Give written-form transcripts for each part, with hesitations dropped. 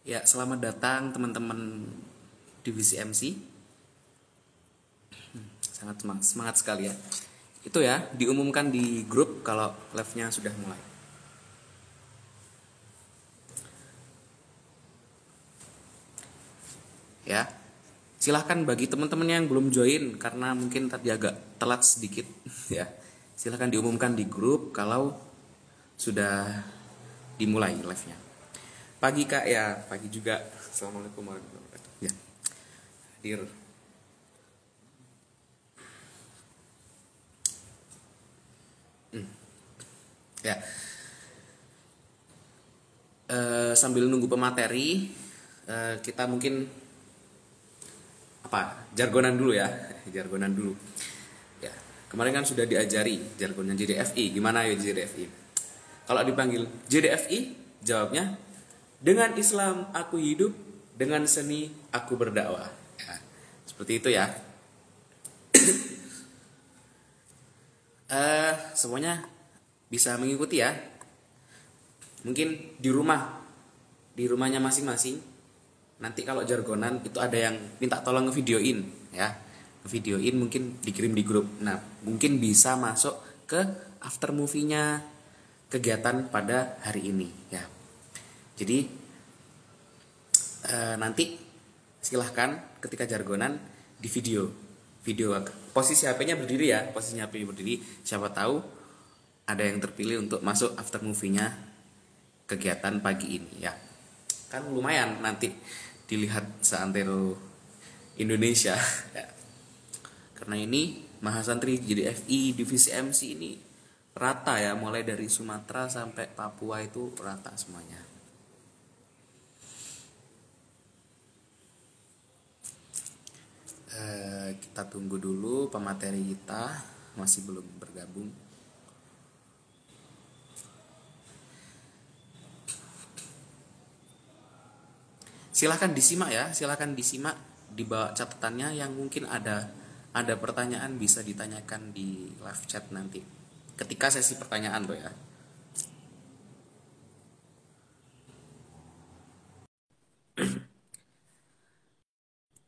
Ya, selamat datang teman-teman divisi MC. Sangat semangat sekali ya. Itu ya, diumumkan di grup kalau live-nya sudah mulai. Ya. Silahkan bagi teman-teman yang belum join karena mungkin tadi agak telat sedikit ya. Silahkan diumumkan di grup kalau sudah dimulai live-nya. Pagi Kak ya, pagi juga. Assalamualaikum warahmatullahi wabarakatuh. Ya. Hadir. Ya. Sambil nunggu pemateri, kita mungkin jargonan dulu ya, jargonan dulu. Ya, kemarin kan sudah diajari jargonnya JDFI. Gimana ya JDFI? Kalau dipanggil JDFI, jawabnya dengan Islam aku hidup, dengan seni aku berdakwah. Ya, seperti itu ya. Semuanya bisa mengikuti ya. Mungkin di rumahnya masing-masing. Nanti kalau jargonan itu ada yang minta tolong ngevideoin ya. Ngevideoin mungkin dikirim di grup. Nah, mungkin bisa masuk ke after movie-nya kegiatan pada hari ini ya. Jadi nanti silahkan ketika jargonan di video posisi HP-nya berdiri ya, posisinya HP-nya berdiri. Siapa tahu ada yang terpilih untuk masuk after movie-nya kegiatan pagi ini ya. Kan lumayan nanti dilihat seantero Indonesia ya. Karena ini Mahasantri JDFI divisi MC ini rata ya, mulai dari Sumatera sampai Papua itu rata semuanya. Kita tunggu dulu pemateri kita masih belum bergabung. Silahkan disimak ya, silahkan disimak, dibawa catatannya. Yang mungkin ada pertanyaan bisa ditanyakan di live chat nanti ketika sesi pertanyaan loh ya.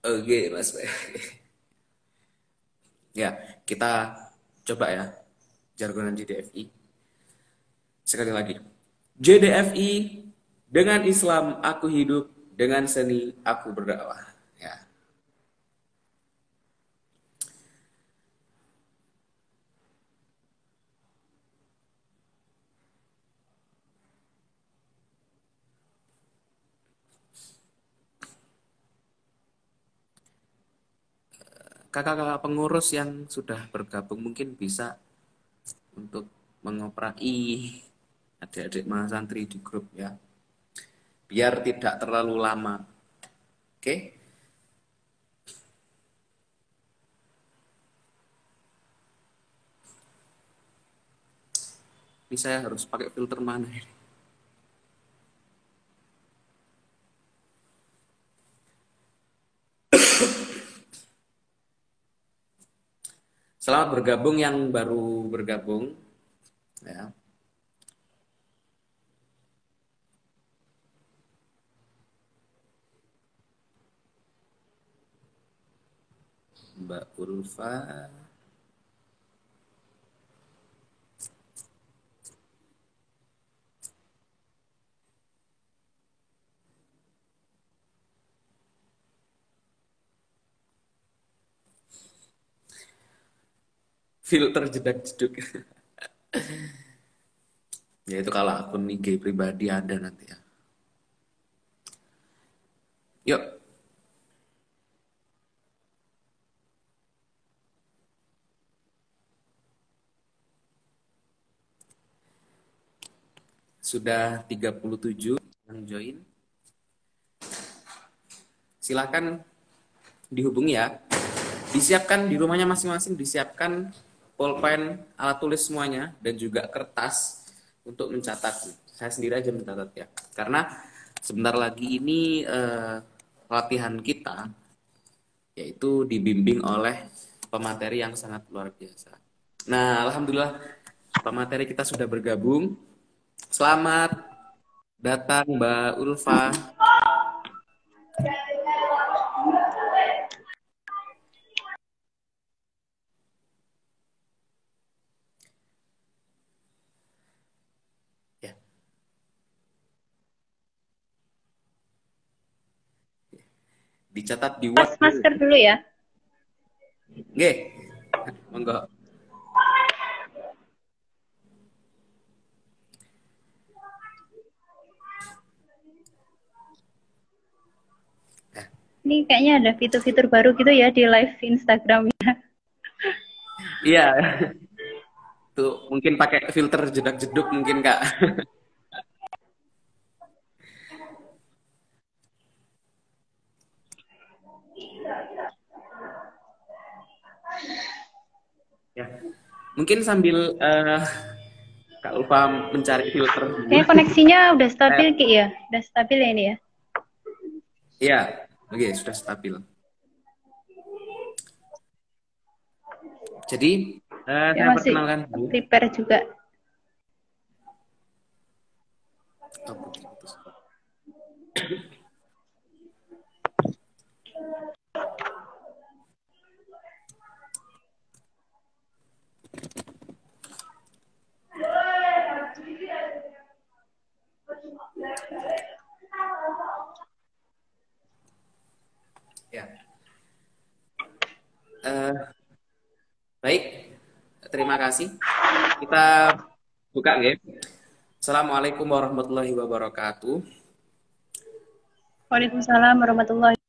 Oke Mas. Ya, kita coba ya jargonan JDFI. Sekali lagi, JDFI dengan Islam aku hidup, dengan seni aku berdakwah ya. Kakak-kakak pengurus yang sudah bergabung mungkin bisa untuk mengoprai adik-adik mahasantri di grup ya, biar tidak terlalu lama. Oke. Ini saya harus pakai filter mana ini? Selamat bergabung yang baru bergabung ya. Mbak Ulfa, filter jedak-jeduk. Ya itu kalau akun IG pribadi ada nanti ya. Yuk, sudah 37 yang join. Silakan dihubungi ya. Disiapkan di rumahnya masing-masing, disiapkan pulpen, alat tulis semuanya, dan juga kertas untuk mencatat. Saya sendiri aja mencatat ya. Karena sebentar lagi ini latihan kita yaitu dibimbing oleh pemateri yang sangat luar biasa. Nah, alhamdulillah pemateri kita sudah bergabung. Selamat datang Mbak Ulfa. dicatat di Pas Word. masker dulu ya. Nggih. Monggo. Ini kayaknya ada fitur-fitur baru gitu ya di live Instagram ya. Iya, tuh mungkin pakai filter jedak-jeduk mungkin Kak. Ya, mungkin sambil Kak Ulfa mencari filter dulu. Kayaknya koneksinya udah Eh, stabil Ki ya. Udah stabil ya ini ya. Iya, oke sudah stabil. Jadi Ya saya masih perkenalkan dulu. prepare juga. Oh, putus. Ya, eh, baik. Terima kasih. Kita buka game. Assalamualaikum warahmatullahi wabarakatuh. Waalaikumsalam warahmatullahi.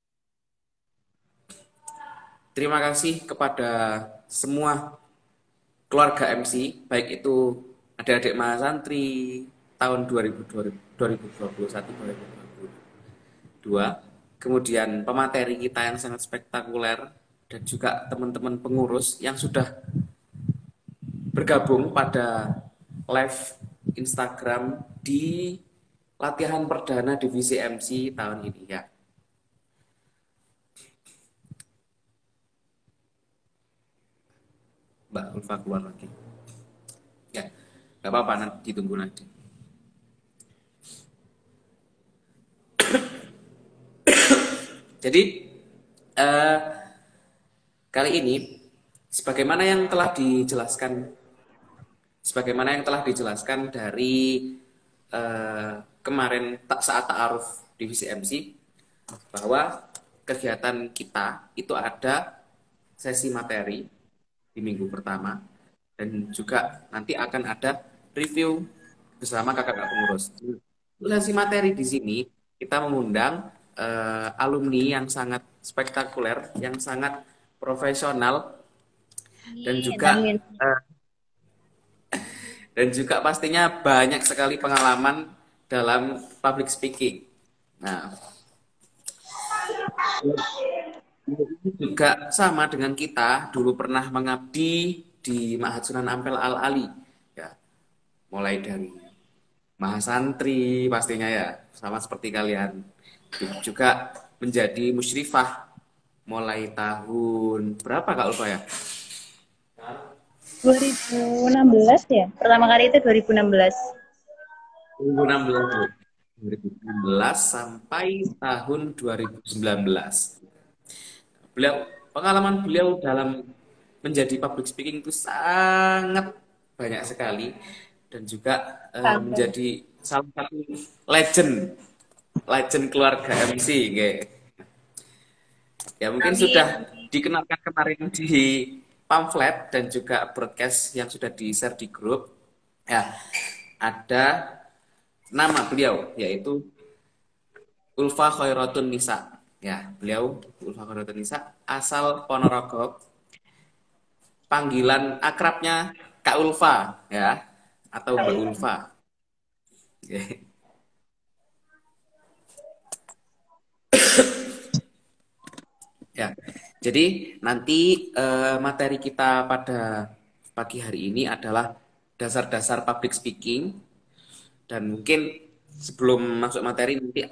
Terima kasih kepada semua keluarga MC, baik itu adik-adik mahasantri tahun 2021-2022, kemudian pemateri kita yang sangat spektakuler, dan juga teman-teman pengurus yang sudah bergabung pada live Instagram di latihan perdana divisi MC tahun ini ya. Mbak Ulfa keluar lagi. Ya, nggak apa-apa, nanti ditunggu nanti. Jadi eh, kali ini sebagaimana yang telah dijelaskan dari kemarin saat ta'aruf divisi MC, bahwa kegiatan kita itu ada sesi materi di minggu pertama, dan juga nanti akan ada review bersama kakak-kakak pengurus. Sesi materi di sini kita mengundang alumni yang sangat spektakuler, yang sangat profesional, dan juga Amin. eh, pastinya banyak sekali pengalaman dalam public speaking. Nah, ini juga sama dengan kita dulu pernah mengabdi di Ma'had Sunan Ampel Al Ali, ya, mulai dari mahasantri pastinya ya, sama seperti kalian. Juga menjadi musyrifah mulai tahun berapa Kak Ulfa ya? 2016 ya. Pertama kali itu 2016. 2016, Bu. 2016 sampai tahun 2019. Pengalaman beliau dalam menjadi public speaking itu sangat banyak sekali, dan juga Amin. menjadi salah satu legend legend keluarga MC kayak. Ya mungkin Amin. sudah dikenalkan kemarin di pamflet dan juga broadcast yang sudah di-share di grup. Ya, ada nama beliau yaitu Ulfa Khairatun Nisa. Ya, beliau Ulfa Khairatun Nisa asal Ponorogo. Panggilan akrabnya Kak Ulfa ya, atau Mbak Ulfa. Oke. Ya, jadi nanti materi kita pada pagi hari ini adalah dasar-dasar public speaking, dan mungkin sebelum masuk materi nanti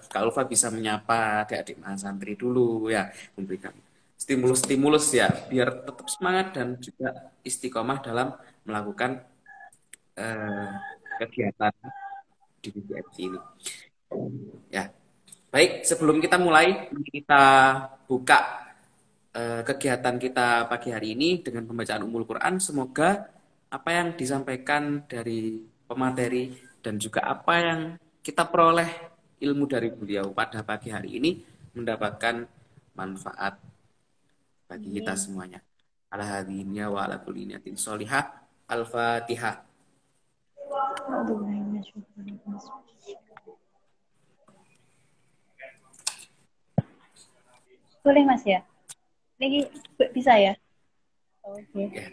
Kak Ulfa bisa menyapa adik-adik mahasantri dulu ya, memberikan stimulus-stimulus ya, biar tetap semangat dan juga istiqomah dalam melakukan eh, kegiatan di BBMC ini. Ya, baik, sebelum kita mulai, mari kita buka kegiatan kita pagi hari ini dengan pembacaan Ummul Quran. Semoga apa yang disampaikan dari pemateri dan juga apa yang kita peroleh ilmu dari beliau pada pagi hari ini mendapatkan manfaat bagi kita semuanya. Ala hadiniya wa ala kulli niyatin sholihah. Al-Fatihah. Boleh Mas ya? Ini bisa ya? Oke. Ya.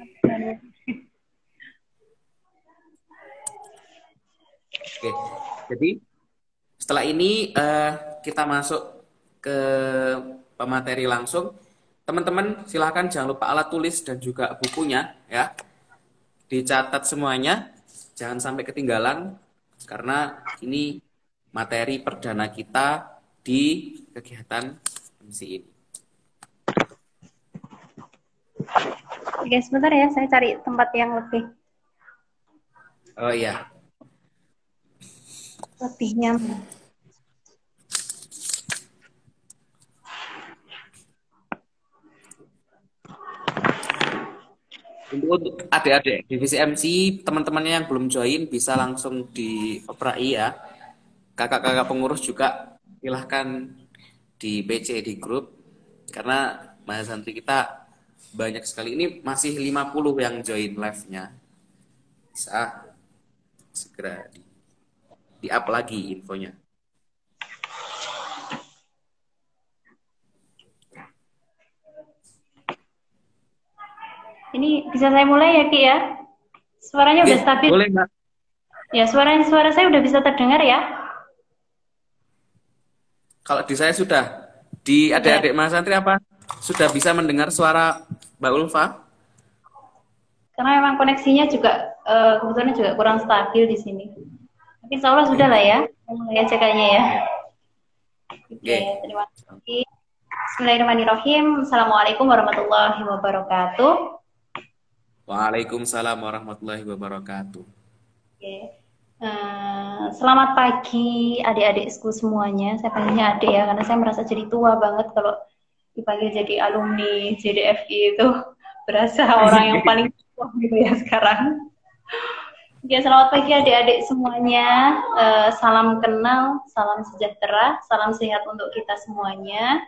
Oke, jadi setelah ini kita masuk ke pemateri langsung. Teman-teman silahkan jangan lupa alat tulis dan juga bukunya ya. Dicatat semuanya, jangan sampai ketinggalan karena ini materi perdana kita di kegiatan MC ini. Oke, sebentar ya, saya cari tempat yang lebih Oh iya. nyaman. Untuk adik-adik divisi MC, teman-temannya yang belum join bisa langsung dioprai ya. Kakak-kakak pengurus juga silahkan di PC di grup karena mahasantri kita banyak sekali. Ini masih 50 yang join live-nya. Bisa segera di-up lagi infonya. Ini bisa saya mulai ya Ki ya? Suaranya udah stabil. Boleh Mbak. Ya, suara saya udah bisa terdengar ya? Kalau di saya sudah. Di adik-adik mahasantri apa? Sudah bisa mendengar suara Mbak Ulfa? Karena memang koneksinya juga kebetulan juga kurang stabil di sini. Tapi insya Allah sudah lah ya. Mulai aja kayaknya ya. Oke, terima kasih. Bismillahirrahmanirrahim. Assalamualaikum warahmatullahi wabarakatuh. Waalaikumsalam warahmatullahi wabarakatuh. Oke. Selamat pagi adik-adikku semuanya. Saya panggilnya adik ya, karena saya merasa jadi tua banget kalau dipanggil jadi alumni JDFI itu. Berasa orang yang paling tua gitu ya sekarang. Oke, selamat pagi adik-adik semuanya. Salam kenal, salam sejahtera, salam sehat untuk kita semuanya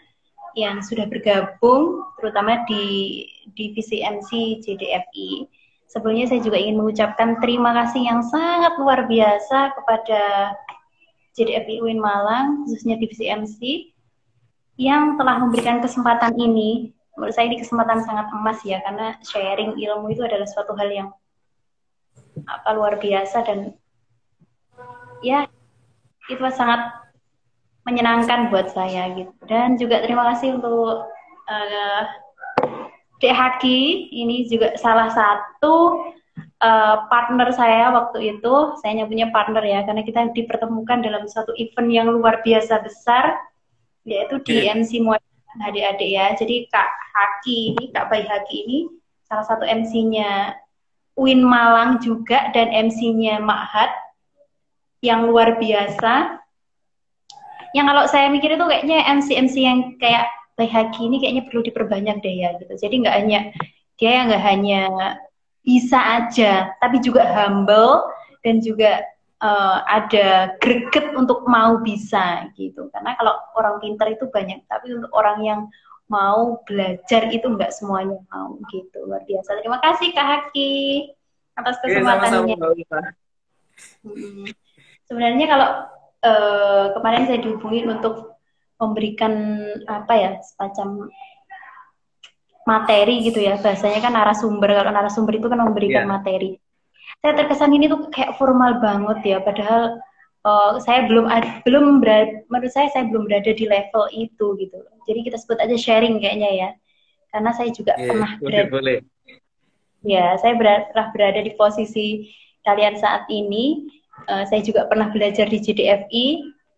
yang sudah bergabung, terutama di divisi MC JDFI. Sebelumnya saya juga ingin mengucapkan terima kasih yang sangat luar biasa kepada JDFI UIN Malang, khususnya divisi MC, yang telah memberikan kesempatan ini. Menurut saya ini kesempatan sangat emas ya, karena sharing ilmu itu adalah suatu hal yang luar biasa dan ya itu sangat menyenangkan buat saya gitu. Dan juga terima kasih untuk Dek Haki, ini juga salah satu partner saya waktu itu. Saya punya partner ya, karena kita dipertemukan dalam suatu event yang luar biasa besar, yaitu di MC Muay adik-adik ya. Jadi Kak Haki ini, Kak Bayi Haki ini salah satu MC-nya UIN Malang juga dan MC-nya Ma'had yang luar biasa. Yang kalau saya mikir itu kayaknya MC-MC yang kayak Bayi Haki ini kayaknya perlu diperbanyak deh ya gitu. Jadi nggak hanya bisa aja, tapi juga humble dan juga ada greget untuk mau bisa gitu. Karena kalau orang pintar itu banyak, tapi untuk orang yang mau belajar itu nggak semuanya mau gitu. Luar biasa. Terima kasih Kak Haki atas kesempatannya. Sebenarnya kalau kemarin saya dihubungin untuk memberikan semacam materi gitu ya, bahasanya kan narasumber. Kalau narasumber itu kan memberikan materi. Saya terkesan ini tuh kayak formal banget ya, padahal saya menurut saya belum berada di level itu gitu. Jadi kita sebut aja sharing kayaknya ya, karena saya juga pernah berada. Ya, saya pernah berada di posisi kalian saat ini. Saya juga pernah belajar di JDFI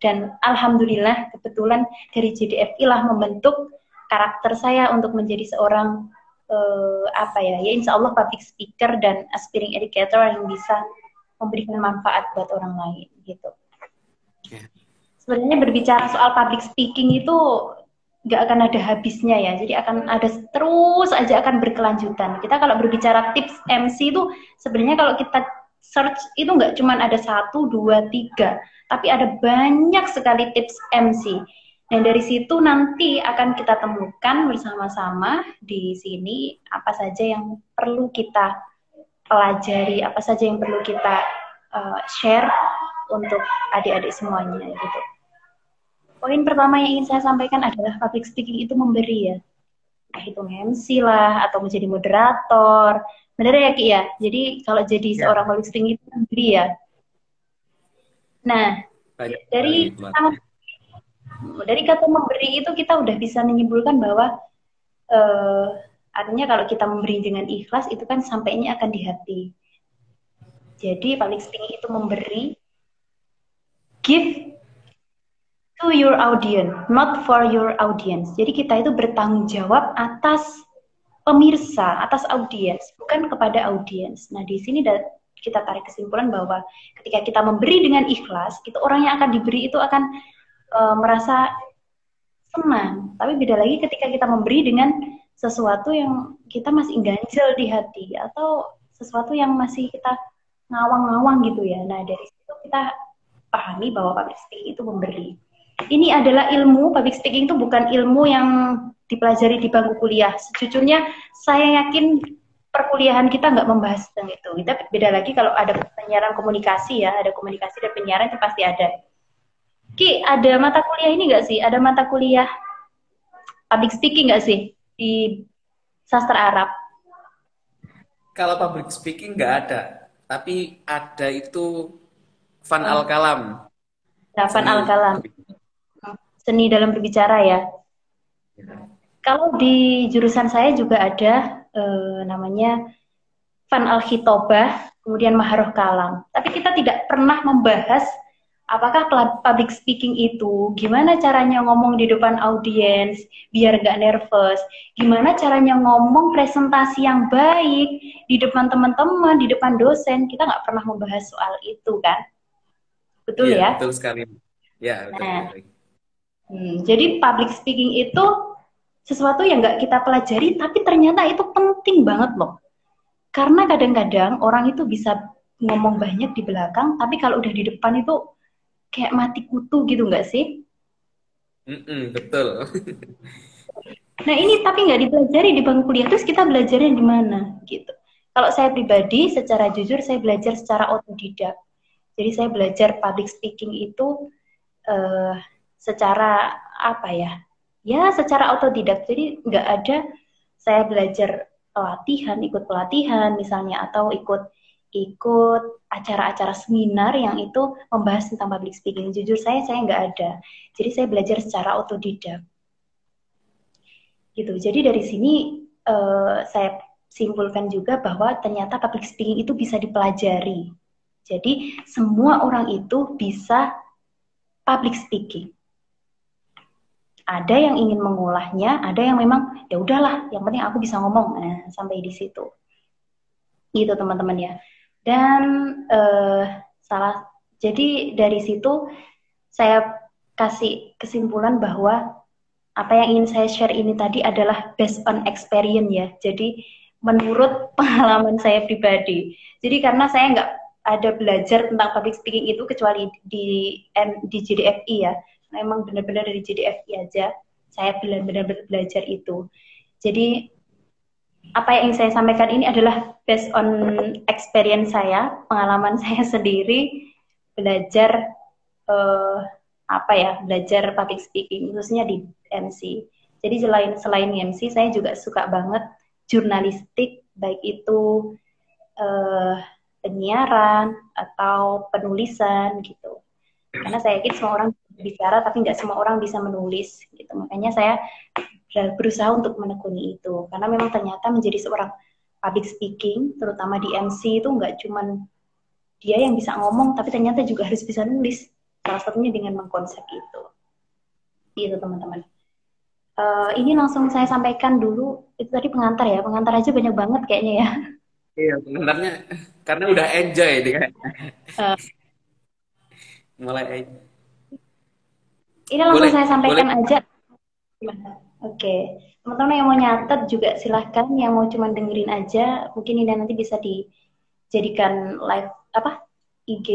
dan alhamdulillah kebetulan dari JDFI lah membentuk karakter saya untuk menjadi seorang insya Allah public speaker dan aspiring educator yang bisa memberikan manfaat buat orang lain gitu. Sebenarnya berbicara soal public speaking itu nggak akan ada habisnya ya, jadi akan ada terus aja akan berkelanjutan. Kita kalau berbicara tips MC itu sebenarnya kalau kita search itu nggak cuma ada 1, 2, 3, tapi ada banyak sekali tips MC. Dan dari situ nanti akan kita temukan bersama-sama di sini apa saja yang perlu kita pelajari, apa saja yang perlu kita share untuk adik-adik semuanya gitu. Poin pertama yang ingin saya sampaikan adalah public speaking itu memberi ya. Entah itu MC lah atau menjadi moderator. Benar ya Ki ya? Jadi kalau jadi Ya, seorang public speaking itu memberi ya. Nah, banyak dari sekali. dari kata memberi itu kita udah bisa menyimpulkan bahwa artinya kalau kita memberi dengan ikhlas itu kan sampainya akan di hati. Jadi public speaking itu memberi, give to your audience, not for your audience. Jadi kita itu bertanggung jawab atas pemirsa, atas audiens, bukan kepada audiens. Nah, di sini kita tarik kesimpulan bahwa ketika kita memberi dengan ikhlas, itu orang yang akan diberi itu akan merasa senang. Tapi beda lagi ketika kita memberi dengan sesuatu yang kita masih ganjel di hati atau sesuatu yang masih kita ngawang-ngawang gitu ya. Nah, dari situ kita pahami bahwa public speaking itu memberi. Ini adalah ilmu, public speaking itu bukan ilmu yang dipelajari di bangku kuliah. Sejujurnya saya yakin perkuliahan kita nggak membahas tentang itu. Kita beda lagi kalau ada penyiaran komunikasi ya, ada komunikasi dan penyiaran itu pasti ada. Ki, ada mata kuliah ini nggak sih? Ada mata kuliah public speaking nggak sih di sastra Arab? Kalau public speaking nggak ada, tapi ada itu Fan Al-Kalam, Delapan seni. Al-Kalam, seni dalam berbicara ya. Kalau di jurusan saya juga ada namanya Fan Al-Khitobah, kemudian Maharoh Kalam. Tapi kita tidak pernah membahas apakah public speaking itu, gimana caranya ngomong di depan audiens biar nggak nervous, gimana caranya ngomong presentasi yang baik di depan teman-teman, di depan dosen, kita nggak pernah membahas soal itu kan? Betul Iya, ya? betul sekali. Ya, betul Nah, sekali. jadi public speaking itu sesuatu yang nggak kita pelajari, tapi ternyata itu penting banget loh. Karena kadang-kadang orang itu bisa ngomong banyak di belakang, tapi kalau udah di depan itu kayak mati kutu gitu nggak sih? Betul. Nah ini tapi nggak dipelajari di bangku kuliah, terus kita belajarnya di mana gitu. Kalau saya pribadi, secara jujur saya belajar secara otodidak. Jadi saya belajar public speaking itu secara apa ya? Ya secara otodidak. Jadi nggak ada saya belajar pelatihan, ikut pelatihan misalnya atau ikut acara-acara seminar yang itu membahas tentang public speaking. Jujur saya nggak ada. Jadi saya belajar secara otodidak. Gitu. Jadi dari sini saya simpulkan juga bahwa ternyata public speaking itu bisa dipelajari. Jadi semua orang itu bisa public speaking. Ada yang ingin mengolahnya, ada yang memang ya udahlah, yang penting aku bisa ngomong. Nah, sampai di situ. Gitu teman-teman ya. Dan jadi dari situ saya kasih kesimpulan bahwa apa yang ingin saya share ini tadi adalah based on experience ya. Jadi menurut pengalaman saya pribadi. Jadi karena saya nggak ada belajar tentang public speaking itu kecuali di JDFI ya. Memang benar-benar dari JDFI aja saya benar-benar belajar itu. Jadi apa yang ingin saya sampaikan ini adalah based on experience saya, pengalaman saya sendiri belajar belajar public speaking khususnya di MC. Jadi selain MC saya juga suka banget jurnalistik, baik itu penyiaran atau penulisan gitu. Karena saya yakin semua orang bicara tapi nggak semua orang bisa menulis gitu. Makanya saya berusaha untuk menekuni itu. Karena memang ternyata menjadi seorang public speaking, terutama di MC itu nggak cuman dia yang bisa ngomong, tapi ternyata juga harus bisa nulis. Salah satunya dengan mengkonsep itu. Gitu teman-teman. Ini langsung saya sampaikan dulu, itu tadi pengantar ya, pengantar aja banyak banget kayaknya ya. Iya, sebenarnya karena udah enjoy deh kan. Mulai Ini langsung boleh, saya boleh. sampaikan aja. Oke, teman-teman yang mau nyatet juga silahkan, yang mau cuma dengerin aja, mungkin ini nanti bisa dijadikan live IG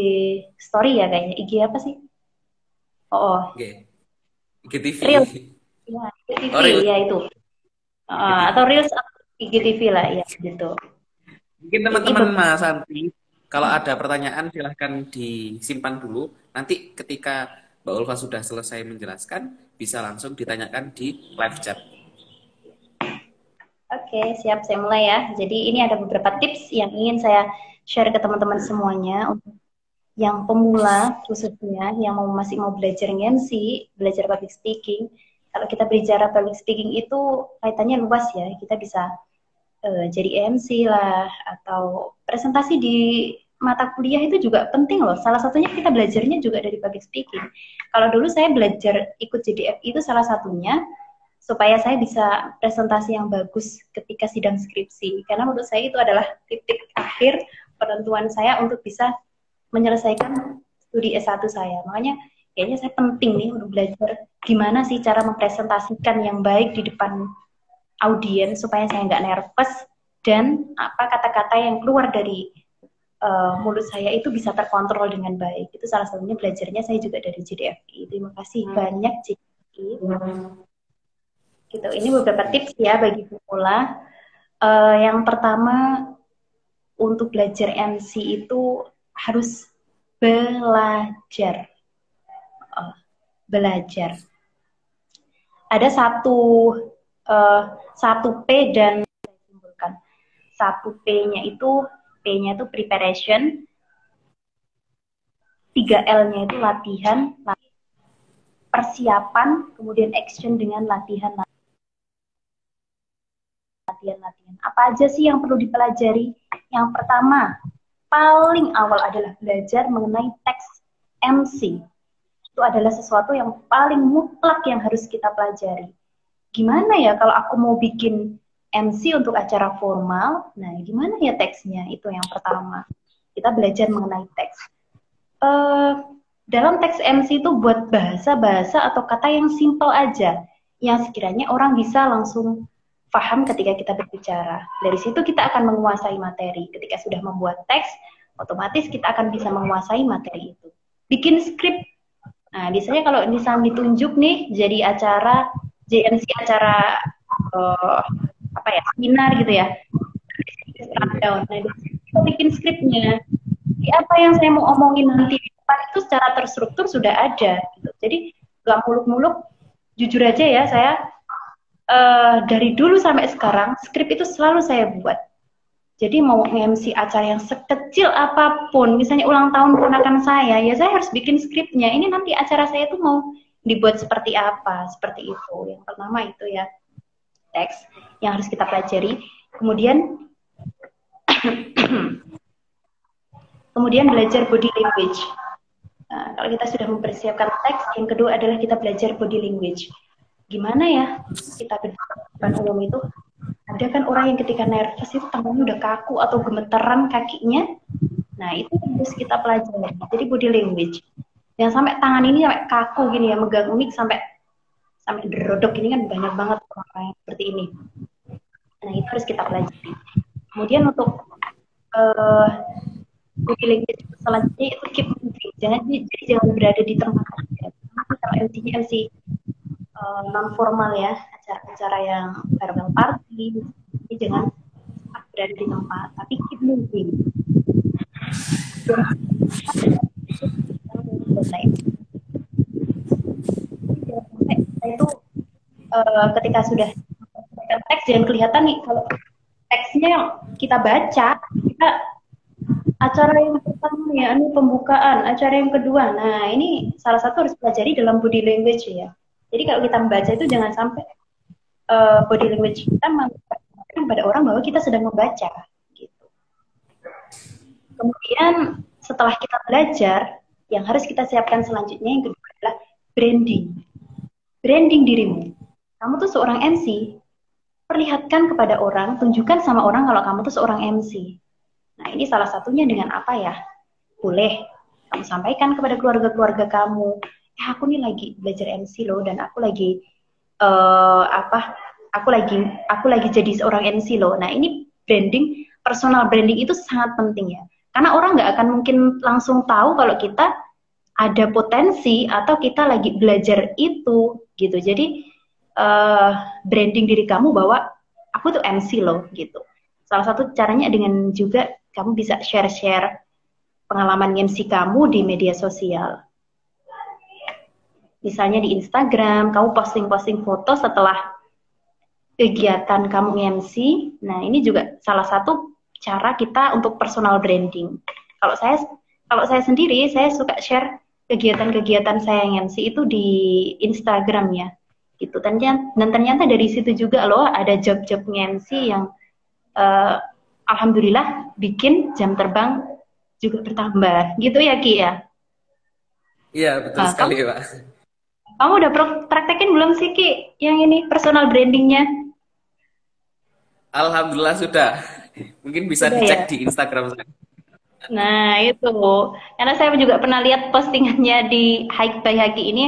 story ya kayaknya. IG apa sih? Oh, Oke. IGTV. Reels, ya, IGTV, Oh, Reels. ya itu. IGTV. Atau Reels atau IGTV lah, ya gitu. Mungkin Ini teman-teman beberapa. Mas Santi, kalau ada pertanyaan silahkan disimpan dulu. Nanti ketika Mbak Ulfa sudah selesai menjelaskan, bisa langsung ditanyakan di live chat. Oke, siap, saya mulai ya. Jadi ini ada beberapa tips yang ingin saya share ke teman-teman semuanya untuk yang pemula khususnya yang masih mau belajar MC, belajar public speaking. Kalau kita bicara public speaking itu kaitannya luas ya. Kita bisa jadi MC lah atau presentasi di mata kuliah itu juga penting loh. Salah satunya kita belajarnya juga dari public speaking. Kalau dulu saya belajar ikut JDFI itu salah satunya supaya saya bisa presentasi yang bagus ketika sidang skripsi. Karena menurut saya itu adalah titik akhir penentuan saya untuk bisa menyelesaikan studi S1 saya. Makanya kayaknya saya penting nih untuk belajar gimana sih cara mempresentasikan yang baik di depan audiens supaya saya nggak nervous dan apa kata-kata yang keluar dari mulut saya itu bisa terkontrol dengan baik. Itu salah satunya belajarnya saya juga dari JDFI. Terima kasih banyak JDFI. Gitu. Ini beberapa tips ya bagi pemula. Yang pertama untuk belajar MC itu harus belajar. Belajar. Ada satu P dan simpulkan. Satu P-nya itu preparation, 3 L-nya itu latihan, persiapan, kemudian action dengan latihan. Apa aja sih yang perlu dipelajari? Yang pertama, paling awal adalah belajar mengenai teks MC. Itu adalah sesuatu yang paling mutlak yang harus kita pelajari. Gimana ya kalau aku mau bikin MC untuk acara formal? Nah, gimana ya teksnya? Itu yang pertama. Kita belajar mengenai teks. Dalam teks MC itu buat bahasa-bahasa atau kata yang simple aja, yang sekiranya orang bisa langsung paham ketika kita berbicara. Dari situ kita akan menguasai materi. Ketika sudah membuat teks, otomatis kita akan bisa menguasai materi itu. Bikin skrip. Nah, biasanya kalau misalnya ditunjuk nih jadi acara JMC, acara seminar gitu ya. Nah, kita bikin skripnya. Jadi apa yang saya mau omongin nanti di depan itu secara terstruktur sudah ada. Gitu. Jadi nggak muluk-muluk. Jujur aja ya, saya dari dulu sampai sekarang skrip itu selalu saya buat. Jadi mau nge-MC acara yang sekecil apapun, misalnya ulang tahun ponakan saya, ya saya harus bikin skripnya. Ini nanti acara saya tuh mau dibuat seperti apa, seperti itu. Yang pertama itu ya teks yang harus kita pelajari. Kemudian belajar body language. Nah, kalau kita sudah mempersiapkan teks, yang kedua adalah kita belajar body language. Gimana ya kita ke depan umum itu? Ada kan orang yang ketika nervous itu tangannya udah kaku atau gemeteran kakinya. Nah, itu harus kita pelajari. Jadi body language. Yang sampai tangan ini sampai kaku gini ya, megang mic sampai derodok ini kan banyak banget orang yang seperti ini. Nah, itu harus kita pelajari. Kemudian untuk body language selanjutnya itu keep moving. Jangan berada di tempat aja. Kalau MC-nya MC non formal ya, acara-acara yang farewell party, jadi jangan berada di tempat, tapi keep moving. Itu ketika sudah teks jangan kelihatan nih kalau teksnya kita baca, kita acara yang pertama ya, ini pembukaan, acara yang kedua. Nah, ini salah satu harus pelajari dalam body language ya. Jadi kalau kita membaca itu jangan sampai body language kita mengatakan pada orang bahwa kita sedang membaca. Gitu. Kemudian setelah kita belajar, yang harus kita siapkan selanjutnya yang kedua adalah branding. Branding dirimu. Kamu tuh seorang MC, perlihatkan kepada orang, tunjukkan sama orang kalau kamu tuh seorang MC. Nah, ini salah satunya dengan apa ya? Boleh kamu sampaikan kepada keluarga-keluarga kamu, aku nih lagi belajar MC loh, dan aku lagi aku lagi jadi seorang MC loh. Nah, ini branding, personal branding itu sangat penting ya. Karena orang nggak akan mungkin langsung tahu kalau kita ada potensi atau kita lagi belajar itu gitu. Jadi branding diri kamu bahwa aku tuh MC loh gitu. Salah satu caranya dengan juga kamu bisa share-share pengalaman MC kamu di media sosial. Misalnya di Instagram, kamu posting-posting foto setelah kegiatan kamu MC. Nah, ini juga salah satu cara kita untuk personal branding. Kalau saya sendiri, saya suka share kegiatan-kegiatan saya yang MC itu di Instagram ya. Gitu. Dan ternyata dari situ juga loh ada job-job MC yang alhamdulillah bikin jam terbang juga bertambah. Gitu ya, Ki ya? Iya, betul Nah, sekali, Pak. kamu udah praktekin belum sih, Ki, yang ini personal brandingnya? Alhamdulillah sudah. Mungkin bisa Sudah ya? dicek di Instagram saya. Nah, itu. Karena saya juga pernah lihat postingannya di Hike by Haki ini,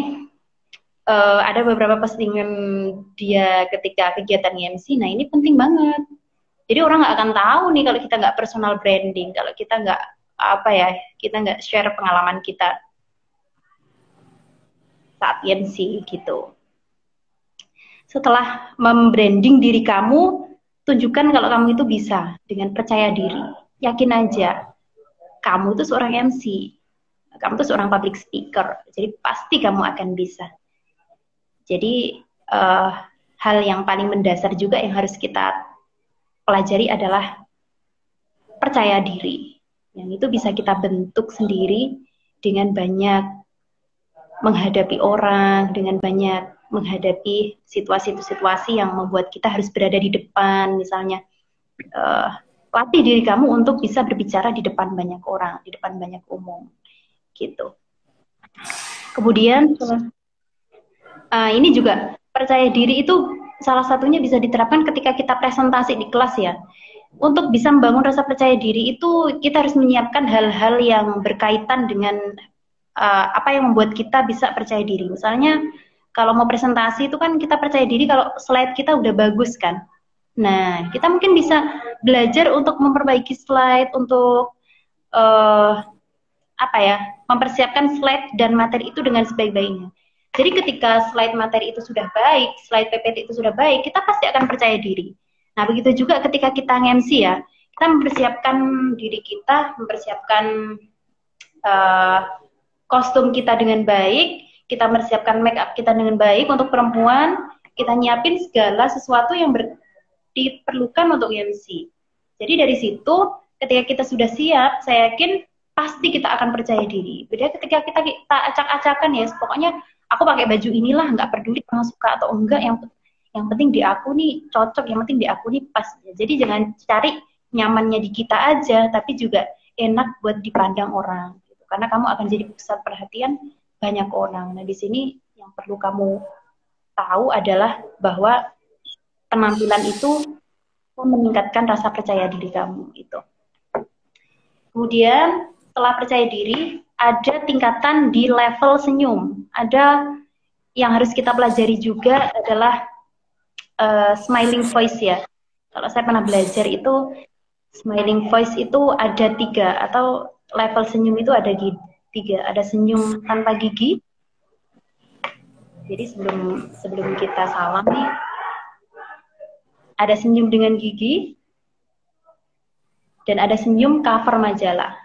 ada beberapa postingan dia ketika kegiatan MC. Nah, ini penting banget. Jadi orang nggak akan tahu nih kalau kita nggak personal branding, kalau kita nggak apa ya, kita nggak share pengalaman kita saat MC gitu. Setelah membranding diri kamu, tunjukkan kalau kamu itu bisa dengan percaya diri. Yakin aja, kamu itu seorang MC, kamu itu seorang public speaker, jadi pasti kamu akan bisa. Jadi hal yang paling mendasar juga yang harus kita pelajari adalah percaya diri. Yang itu bisa kita bentuk sendiri dengan banyak menghadapi orang, dengan banyak menghadapi situasi-situasi yang membuat kita harus berada di depan, misalnya latih diri kamu untuk bisa berbicara di depan banyak orang, di depan banyak umum, gitu. Kemudian ini juga percaya diri itu salah satunya bisa diterapkan ketika kita presentasi di kelas ya. Untuk bisa membangun rasa percaya diri itu kita harus menyiapkan hal-hal yang berkaitan dengan apa yang membuat kita bisa percaya diri. Misalnya kalau mau presentasi itu kan kita percaya diri kalau slide kita udah bagus kan. Nah, kita mungkin bisa belajar untuk memperbaiki slide, untuk apa ya, mempersiapkan slide dan materi itu dengan sebaik-baiknya. Jadi ketika slide materi itu sudah baik, slide PPT itu sudah baik, kita pasti akan percaya diri. Nah, begitu juga ketika kita nge-MC ya, kita mempersiapkan diri kita, mempersiapkan kostum kita dengan baik, kita mempersiapkan make up kita dengan baik untuk perempuan, kita nyiapin segala sesuatu yang diperlukan untuk MC. Jadi dari situ, ketika kita sudah siap, saya yakin pasti kita akan percaya diri. Beda ketika kita acak-acakan ya, pokoknya aku pakai baju inilah, nggak peduli orang suka atau enggak, yang penting di aku nih cocok, yang penting di aku nih pas. Jadi jangan cari nyamannya di kita aja, tapi juga enak buat dipandang orang. Gitu. Karena kamu akan jadi pusat perhatian banyak orang. Nah di sini yang perlu kamu tahu adalah bahwa penampilan itu meningkatkan rasa percaya diri kamu itu. Kemudian setelah percaya diri, ada tingkatan di level senyum. Ada yang harus kita pelajari juga adalah smiling voice ya. Kalau saya pernah belajar itu smiling voice itu ada 3, atau level senyum itu ada 3. Ada senyum tanpa gigi. Jadi sebelum kita salam nih, ada senyum dengan gigi, dan ada senyum cover majalah.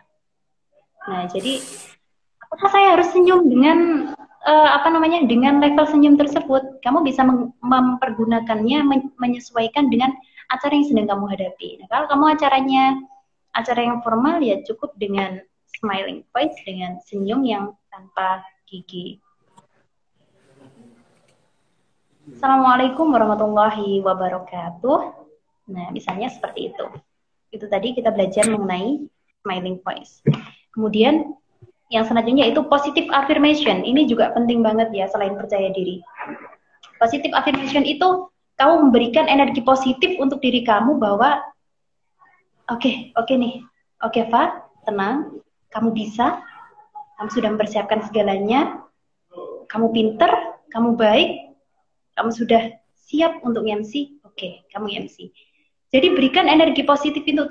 Nah, jadi apakah saya harus senyum dengan dengan level senyum tersebut? Kamu bisa mempergunakannya, menyesuaikan dengan acara yang sedang kamu hadapi. Nah, kalau kamu acara yang formal ya cukup dengan smiling face, dengan senyum yang tanpa gigi. Assalamualaikum warahmatullahi wabarakatuh. Nah, misalnya seperti itu. Itu tadi kita belajar mengenai smiling voice. Kemudian yang selanjutnya itu positive affirmation. Ini juga penting banget ya selain percaya diri. Positive affirmation itu kamu memberikan energi positif untuk diri kamu bahwa oke nih. Oke, Fa, tenang. Kamu bisa. Kamu sudah mempersiapkan segalanya. Kamu pinter, kamu baik. Kamu sudah siap untuk MC. Oke, kamu MC. Jadi berikan energi positif itu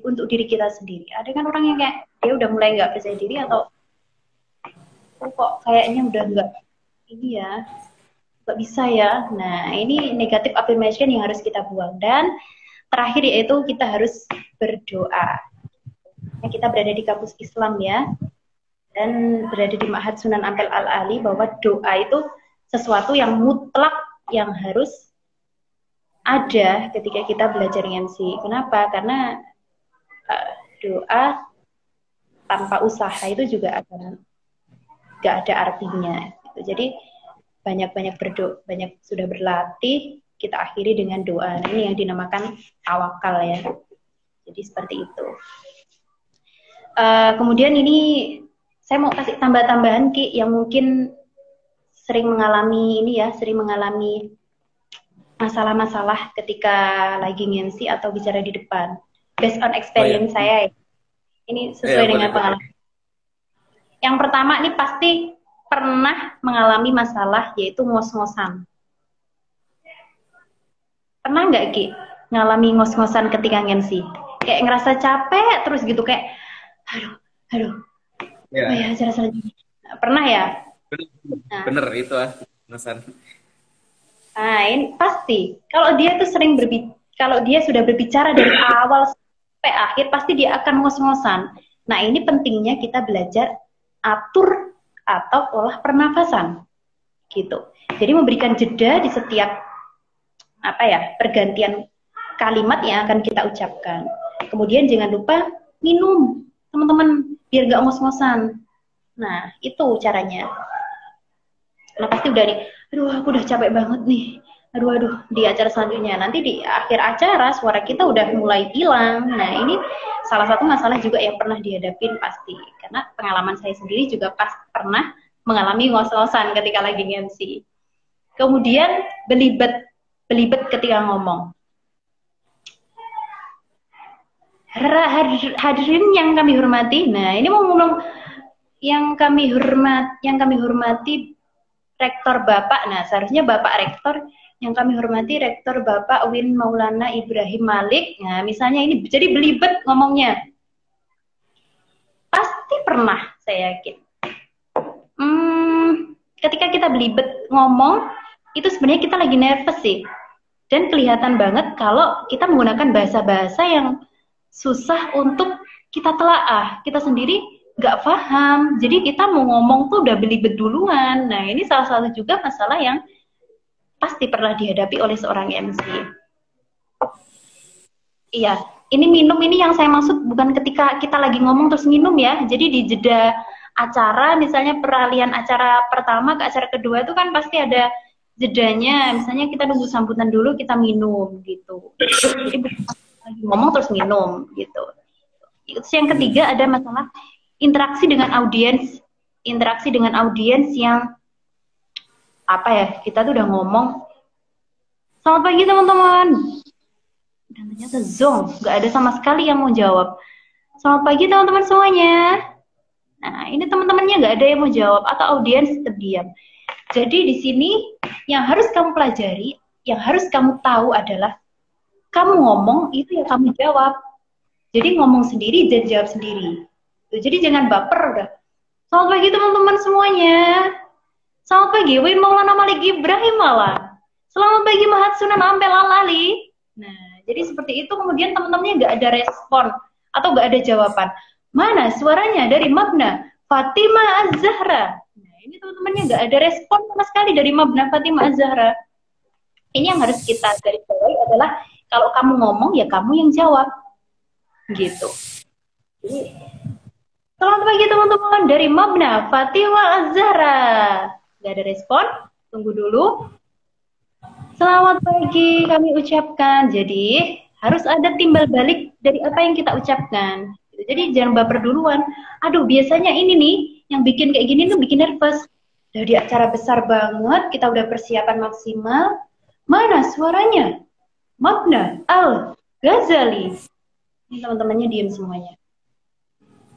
untuk diri kita sendiri. Ada kan orang yang kayak dia udah mulai nggak percaya diri atau kok kayaknya udah nggak ini ya, nggak bisa ya. Nah, ini negatif affirmation yang harus kita buang. Dan terakhir yaitu kita harus berdoa. Nah, kita berada di kampus Islam ya, dan berada di Ma'had Sunan Ampel Al-Ali, bahwa doa itu sesuatu yang mutlak yang harus ada ketika kita belajar MC. Kenapa? Karena doa tanpa usaha itu juga akan gak ada artinya. Jadi banyak-banyak berdoa, banyak sudah berlatih, kita akhiri dengan doa. Nah, ini yang dinamakan tawakal ya. Jadi seperti itu. Kemudian ini saya mau kasih tambah-tambahan Ki, yang mungkin sering mengalami ini ya, sering mengalami masalah-masalah ketika lagi nge-MC atau bicara di depan. Based on experience saya ya. Ini sesuai dengan pengalaman. Yang pertama ini pasti pernah mengalami masalah, yaitu ngos-ngosan. Pernah nggak Ki ngalami ngos-ngosan ketika nge-MC? Kayak ngerasa capek terus gitu, kayak aduh. Ya, acara selanjutnya. Pernah ya? Bener itu ngos-ngosan. Nah, ini pasti kalau dia tuh sering kalau dia sudah berbicara dari awal sampai akhir, pasti dia akan ngos-ngosan. Nah, ini pentingnya kita belajar atur atau olah pernafasan, gitu. Jadi memberikan jeda di setiap pergantian kalimat yang akan kita ucapkan. Kemudian jangan lupa minum, teman-teman, biar gak ngos-ngosan. Nah, itu caranya. Nah, pasti udah nih, aduh aku udah capek banget nih. Aduh, di acara selanjutnya. Nanti di akhir acara suara kita udah mulai hilang. Nah, ini salah satu masalah juga yang pernah dihadapin pasti. Karena pengalaman saya sendiri juga pernah mengalami ngos-ngosan ketika lagi MC. Kemudian belibet ketika ngomong. Hadirin yang kami hormati. Nah, ini mau ngomong yang kami hormati Rektor Bapak. Nah, seharusnya Bapak Rektor, yang kami hormati Rektor Bapak Win Maulana Ibrahim Malik. Nah, misalnya ini jadi belibet ngomongnya. Pasti pernah, saya yakin. Ketika kita belibet ngomong, itu sebenarnya kita lagi nervous sih. Dan kelihatan banget kalau kita menggunakan bahasa-bahasa yang susah untuk kita telaah. Kita sendiri nggak paham. Jadi kita mau ngomong tuh udah belibet duluan. Nah, ini salah satu juga masalah yang pasti pernah dihadapi oleh seorang MC. Iya, ini minum ini yang saya maksud bukan ketika kita lagi ngomong terus minum ya. Jadi di jeda acara, misalnya peralihan acara pertama ke acara kedua itu kan pasti ada jedanya. Misalnya kita nunggu sambutan dulu, kita minum gitu. Jadi bukan lagi ngomong terus minum gitu. Terus yang ketiga ada masalah interaksi dengan audiens yang kita tuh udah ngomong, selamat pagi teman-teman, dan ternyata zong, nggak ada sama sekali yang mau jawab. Selamat pagi teman-teman semuanya. Nah, ini teman-temannya nggak ada yang mau jawab atau audiens terdiam. Jadi di sini yang harus kamu pelajari, yang harus kamu tahu adalah kamu ngomong itu ya kamu jawab. Jadi ngomong sendiri dan jawab sendiri. Jadi jangan baper udah. Selamat pagi teman-teman semuanya. Selamat pagi Win Maulana Malik Ibrahim malah. Selamat pagi Ma'had Sunan Ampel Al-Ali. Nah, jadi seperti itu kemudian teman-temannya nggak ada respon atau nggak ada jawaban. Mana suaranya dari Mabna Fatimah Az-Zahra. Nah, ini teman-temannya nggak ada respon sama sekali dari Mabna Fatimah Az-Zahra. Ini yang harus kita garis bawahi adalah kalau kamu ngomong ya kamu yang jawab. Gitu. Jadi, selamat pagi teman-teman dari Mabna Fatimah Az-Zahra. Gak ada respon, tunggu dulu. Selamat pagi kami ucapkan. Jadi harus ada timbal balik dari apa yang kita ucapkan. Jadi jangan baper duluan. Aduh, biasanya ini nih yang bikin kayak gini tuh bikin nervous. Udah di acara besar banget, kita udah persiapan maksimal. Mana suaranya? Mabna Al-Ghazali. Ini teman-temannya diem semuanya.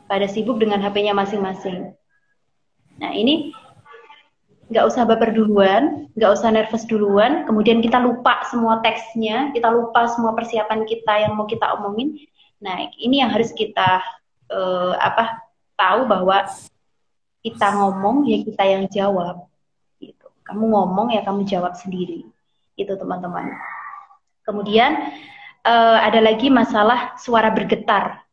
Pada sibuk dengan HP-nya masing-masing. Nah, ini nggak usah baper duluan, nggak usah nervous duluan, kemudian kita lupa semua teksnya, kita lupa semua persiapan kita yang mau kita omongin. Nah, ini yang harus kita tahu bahwa kita ngomong ya kita yang jawab. Gitu. Kamu ngomong ya kamu jawab sendiri. Itu teman-teman. Kemudian ada lagi masalah suara bergetar.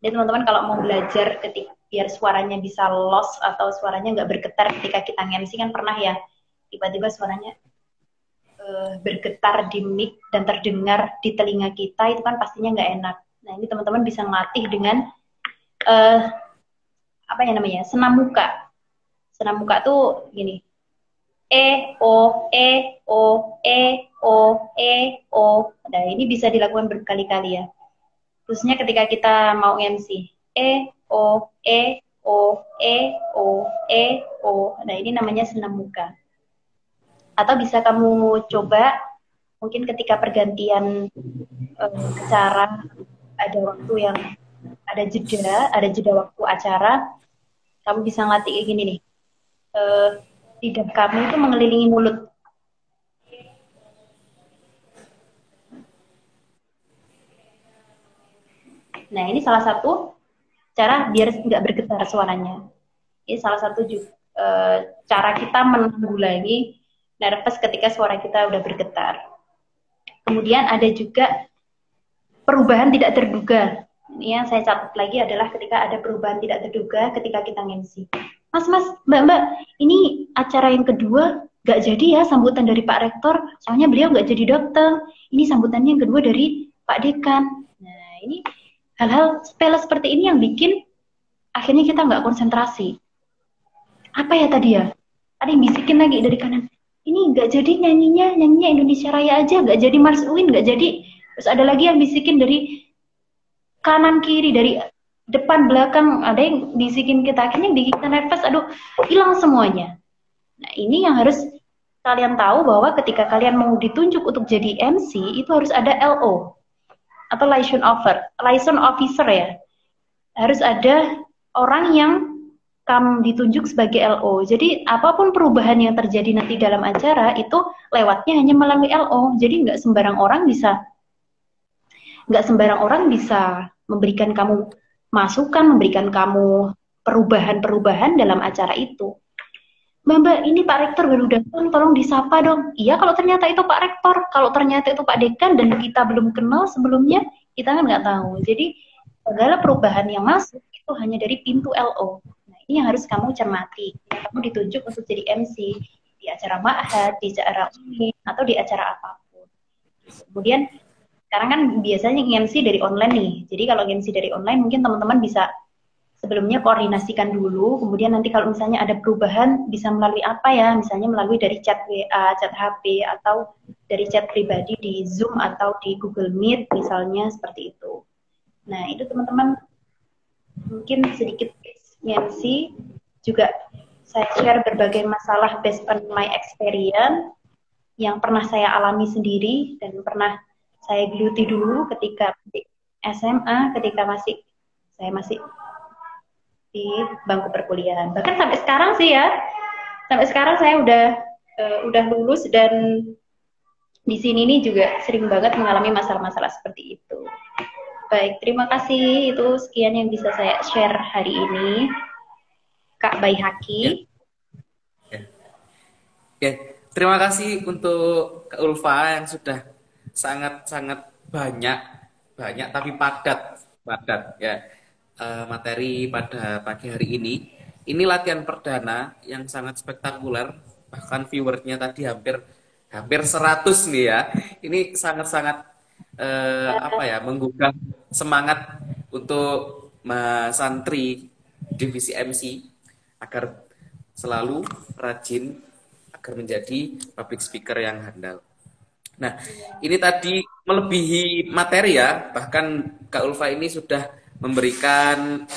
Jadi teman-teman kalau mau belajar biar suaranya bisa loss atau suaranya nggak bergetar ketika kita nge-MC kan pernah ya tiba-tiba suaranya bergetar di mic dan terdengar di telinga kita, itu kan pastinya nggak enak. Nah ini teman-teman bisa ngelatih dengan apa ya namanya, senam muka. Senam muka tuh gini, o e o e o e o. Nah ini bisa dilakukan berkali-kali ya, khususnya ketika kita mau MC. O e o e o e o. Nah ini namanya senam muka. Atau bisa kamu coba mungkin ketika pergantian acara, ada waktu yang ada jeda waktu acara, kamu bisa ngelatih kayak gini nih, lidah kamu itu mengelilingi mulut. Nah ini salah satu cara biar nggak bergetar suaranya. Ini salah satu juga, cara kita menanggulangi nervous ketika suara kita udah bergetar. Kemudian ada juga perubahan tidak terduga. Ini yang saya catat lagi adalah ketika ada perubahan tidak terduga ketika kita nge-MC. Mas, Mbak, ini acara yang kedua nggak jadi ya sambutan dari Pak Rektor, soalnya beliau nggak jadi dokter. Ini sambutannya yang kedua dari Pak Dekan. Nah, ini hal-hal sepele seperti ini yang bikin akhirnya kita nggak konsentrasi. Apa ya tadi ya? Ada yang bisikin lagi dari kanan. Ini nggak jadi nyanyinya Indonesia Raya aja, nggak jadi Mars Uin, nggak jadi. Terus ada lagi yang bisikin dari kanan kiri, dari depan belakang, ada yang bisikin kita, akhirnya bikin kita nervous, aduh hilang semuanya. Nah ini yang harus kalian tahu, bahwa ketika kalian mau ditunjuk untuk jadi MC itu harus ada LO atau liaison officer ya, harus ada orang yang kamu ditunjuk sebagai LO. Jadi apapun perubahan yang terjadi nanti dalam acara itu lewatnya hanya melalui LO. Jadi nggak sembarang orang bisa memberikan kamu masukan, memberikan kamu perubahan-perubahan dalam acara itu. Mbak, ini Pak Rektor baru datang, tolong disapa dong. Iya, kalau ternyata itu Pak Rektor, kalau ternyata itu Pak Dekan dan kita belum kenal sebelumnya, kita kan nggak tahu. Jadi segala perubahan yang masuk itu hanya dari pintu LO. Ini yang harus kamu cermati. Kamu ditunjuk untuk jadi MC di acara ma'had, di acara uni, atau di acara apapun. Kemudian sekarang kan biasanya MC dari online nih. Jadi kalau MC dari online mungkin teman-teman bisa sebelumnya koordinasikan dulu. Kemudian nanti kalau misalnya ada perubahan bisa melalui apa ya? Misalnya melalui dari chat WA, chat HP, atau dari chat pribadi di Zoom atau di Google Meet misalnya, seperti itu. Nah itu teman-teman mungkin sedikit MC. Juga saya share berbagai masalah based on my experience yang pernah saya alami sendiri dan pernah saya geluti dulu ketika di SMA, ketika saya masih di bangku perkuliahan. Bahkan sampai sekarang sih ya, sampai sekarang saya udah lulus dan di sini nih juga sering banget mengalami masalah-masalah seperti itu. Baik, terima kasih. Itu sekian yang bisa saya share hari ini. Kak Baihaki. Ya. Terima kasih untuk Kak Ulfa yang sudah sangat-sangat banyak tapi padat ya materi pada pagi hari ini. Ini latihan perdana yang sangat spektakuler, bahkan viewernya tadi hampir 100 nih ya. Ini sangat-sangat menggugah semangat untuk Mas Santri divisi MC agar selalu rajin, agar menjadi public speaker yang handal. Nah, ini tadi melebihi materi ya, bahkan Kak Ulfa ini sudah memberikan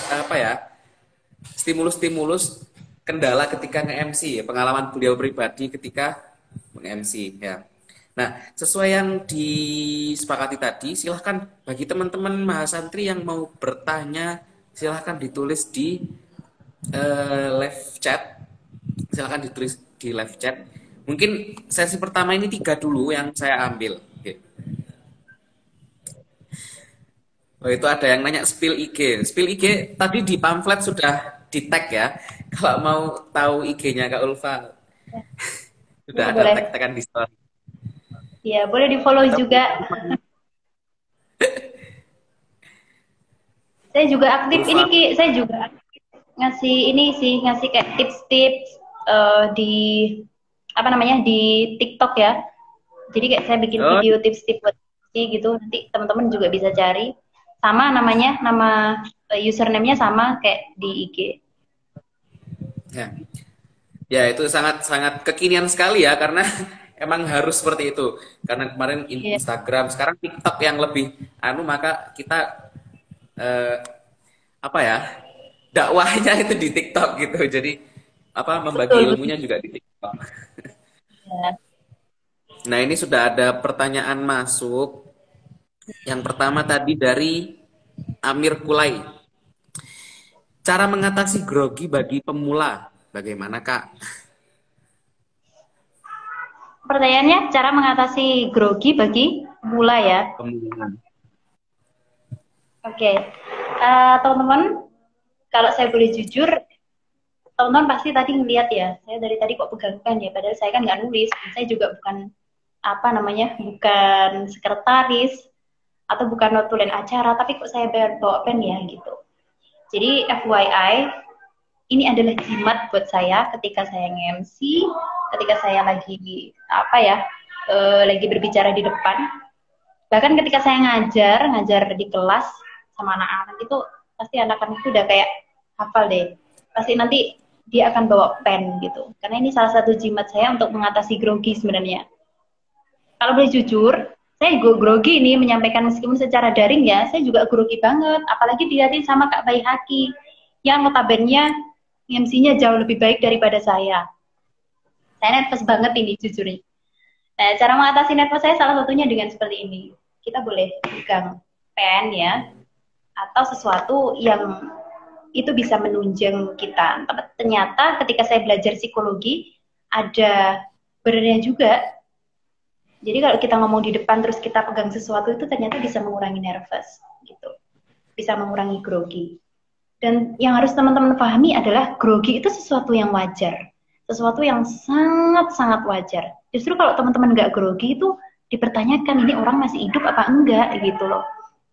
stimulus-stimulus kendala ketika nge-MC ya, pengalaman beliau pribadi ketika nge-MC ya. Nah, sesuai yang disepakati tadi, silahkan bagi teman-teman mahasantri yang mau bertanya, silahkan ditulis di live chat. Silahkan ditulis di live chat. Mungkin sesi pertama ini 3 dulu yang saya ambil. Oke. Oh, itu ada yang nanya spill IG. Spill IG tadi di pamflet sudah di tag ya. Kalau mau tahu IG-nya Kak Ulfa. Sudah Boleh, ada boleh. tag-tagan di story. Ya, boleh di-follow Atau juga. Saya juga aktif ini kurva. Ki, saya juga ngasih ini sih, ngasih kayak tips-tips di apa namanya di TikTok ya. Jadi kayak saya bikin Oh, video tips-tips buat gitu, nanti teman-teman juga bisa cari. Sama namanya, nama username-nya sama kayak di IG. ya. Ya, itu sangat-sangat kekinian sekali ya, karena emang harus seperti itu. Karena kemarin Iya, Instagram, sekarang TikTok yang lebih maka kita eh, apa ya, dakwahnya itu di TikTok gitu. Jadi apa, membagi betul, betul. ilmunya juga di TikTok. Ya. Nah, ini sudah ada pertanyaan masuk. Yang pertama tadi dari Amir Kulai. Cara mengatasi grogi bagi pemula, bagaimana Kak? Pertanyaannya, cara mengatasi grogi bagi pemula ya. Pemula. Oke, teman-teman, kalau saya boleh jujur, teman-teman pasti tadi ngeliat ya, saya dari tadi kok pegang pen ya, padahal saya kan nggak nulis, saya juga bukan apa namanya, bukan sekretaris atau bukan notulen acara, tapi kok saya bawa pen ya gitu. Jadi FYI, ini adalah jimat buat saya ketika saya nge-MC, ketika saya lagi apa ya, lagi berbicara di depan. Bahkan ketika saya ngajar di kelas sama anak-anak itu, pasti anak-anak itu udah kayak hafal deh. Pasti nanti dia akan bawa pen gitu. Karena ini salah satu jimat saya untuk mengatasi grogi sebenarnya. Kalau boleh jujur, saya juga grogi nih menyampaikan meskipun secara daring ya, saya juga grogi banget. Apalagi dilihatin sama Kak Bayi Haki, yang notabene MC-nya jauh lebih baik daripada saya. Saya nervous banget ini jujur. Nah, cara mengatasi nervous saya salah satunya dengan seperti ini. Kita boleh pegang pen ya, atau sesuatu yang itu bisa menunjang kita. Ternyata ketika saya belajar psikologi, ada benarnya juga. Jadi kalau kita ngomong di depan terus kita pegang sesuatu itu ternyata bisa mengurangi nervous gitu. Bisa mengurangi grogi. Dan yang harus teman-teman pahami adalah grogi itu sesuatu yang wajar. Sesuatu yang sangat-sangat wajar. Justru kalau teman-teman nggak grogi itu dipertanyakan ini orang masih hidup apa enggak gitu loh.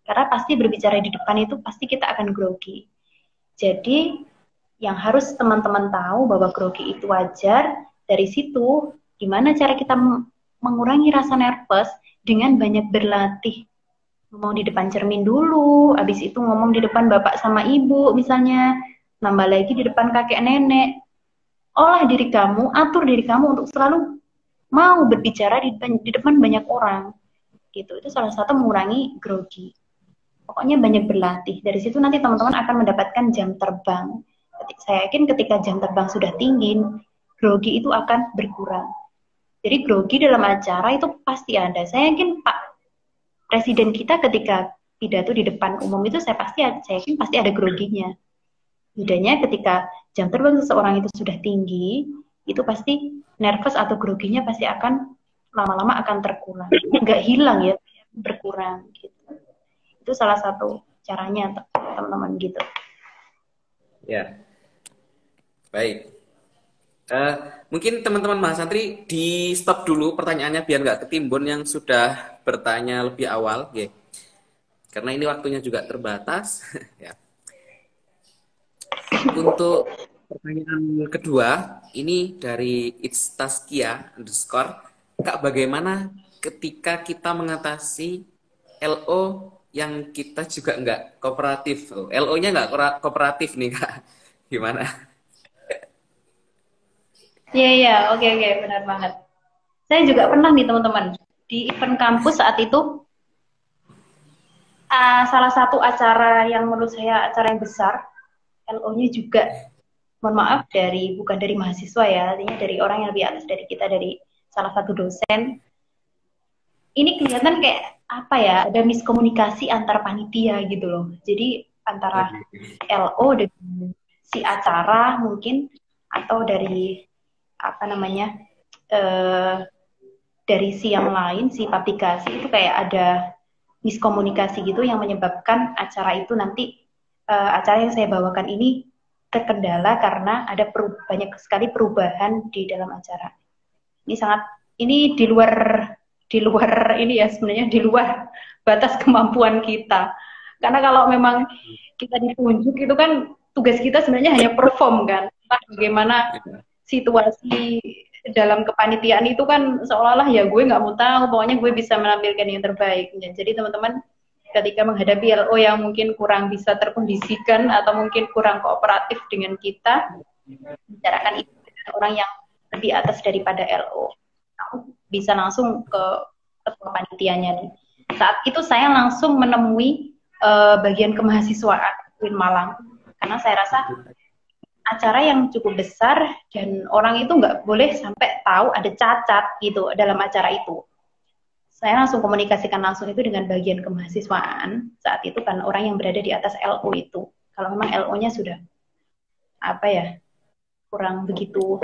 Karena pasti berbicara di depan itu pasti kita akan grogi. Jadi yang harus teman-teman tahu bahwa grogi itu wajar. Dari situ gimana cara kita mengurangi rasa nervous dengan banyak berlatih. Ngomong di depan cermin dulu, habis itu ngomong di depan bapak sama ibu misalnya, nambah lagi di depan kakek nenek. Olah diri kamu, atur diri kamu untuk selalu mau berbicara di depan banyak orang. Gitu. Itu salah satu mengurangi grogi. Pokoknya banyak berlatih. Dari situ nanti teman-teman akan mendapatkan jam terbang. Saya yakin ketika jam terbang sudah tinggi, grogi itu akan berkurang. Jadi grogi dalam acara itu pasti ada. Saya yakin Pak Presiden kita ketika pidato di depan umum itu saya yakin pasti ada groginya. Bedanya ketika jam terbang seseorang itu sudah tinggi, itu pasti nervous atau groginya pasti akan lama-lama akan terkurang. Nggak hilang ya, berkurang gitu. Itu salah satu caranya teman-teman gitu. Ya, baik. Eh, Mungkin teman-teman mahasantri di stop dulu pertanyaannya biar nggak ketimbun yang sudah bertanya lebih awal, ya. Karena ini waktunya juga terbatas. Ya. Untuk pertanyaan kedua, ini dari It's Taskia underscore. Kak, bagaimana ketika kita mengatasi LO yang kita juga nggak kooperatif? LO-nya nggak kooperatif nih, Kak. Gimana? Iya, iya, oke, benar banget. Saya juga pernah nih teman-teman, di event kampus saat itu, salah satu acara yang menurut saya acara yang besar, LO-nya juga, mohon maaf, bukan dari mahasiswa ya, artinya dari orang yang lebih atas dari kita, dari salah satu dosen. Ini kelihatan kayak apa ya, ada miskomunikasi antara panitia gitu loh. Jadi antara LO dengan si acara mungkin, atau dari apa namanya, dari si yang lain, si publikasi itu kayak ada miskomunikasi gitu yang menyebabkan acara itu nanti, acara yang saya bawakan ini terkendala karena ada banyak sekali perubahan di dalam acara. Ini sangat, ini di luar ini ya sebenarnya di luar batas kemampuan kita. Karena kalau memang kita ditunjuk itu kan tugas kita sebenarnya hanya perform kan. Entah bagaimana Ya. situasi dalam kepanitiaan itu kan seolah-olah ya gue nggak mau tahu, pokoknya gue bisa menampilkan yang terbaik. Jadi teman-teman ketika menghadapi LO yang mungkin kurang bisa terkondisikan atau mungkin kurang kooperatif dengan kita, bicarakan itu dengan orang yang lebih atas daripada LO. Aku bisa langsung ke ketua panitianya nih. Saat itu saya langsung menemui bagian kemahasiswaan UIN Malang karena saya rasa acara yang cukup besar dan orang itu nggak boleh sampai tahu ada cacat gitu dalam acara itu. Saya langsung komunikasikan langsung itu dengan bagian kemahasiswaan saat itu kan orang yang berada di atas LO itu. Kalau memang LO-nya sudah apa ya kurang begitu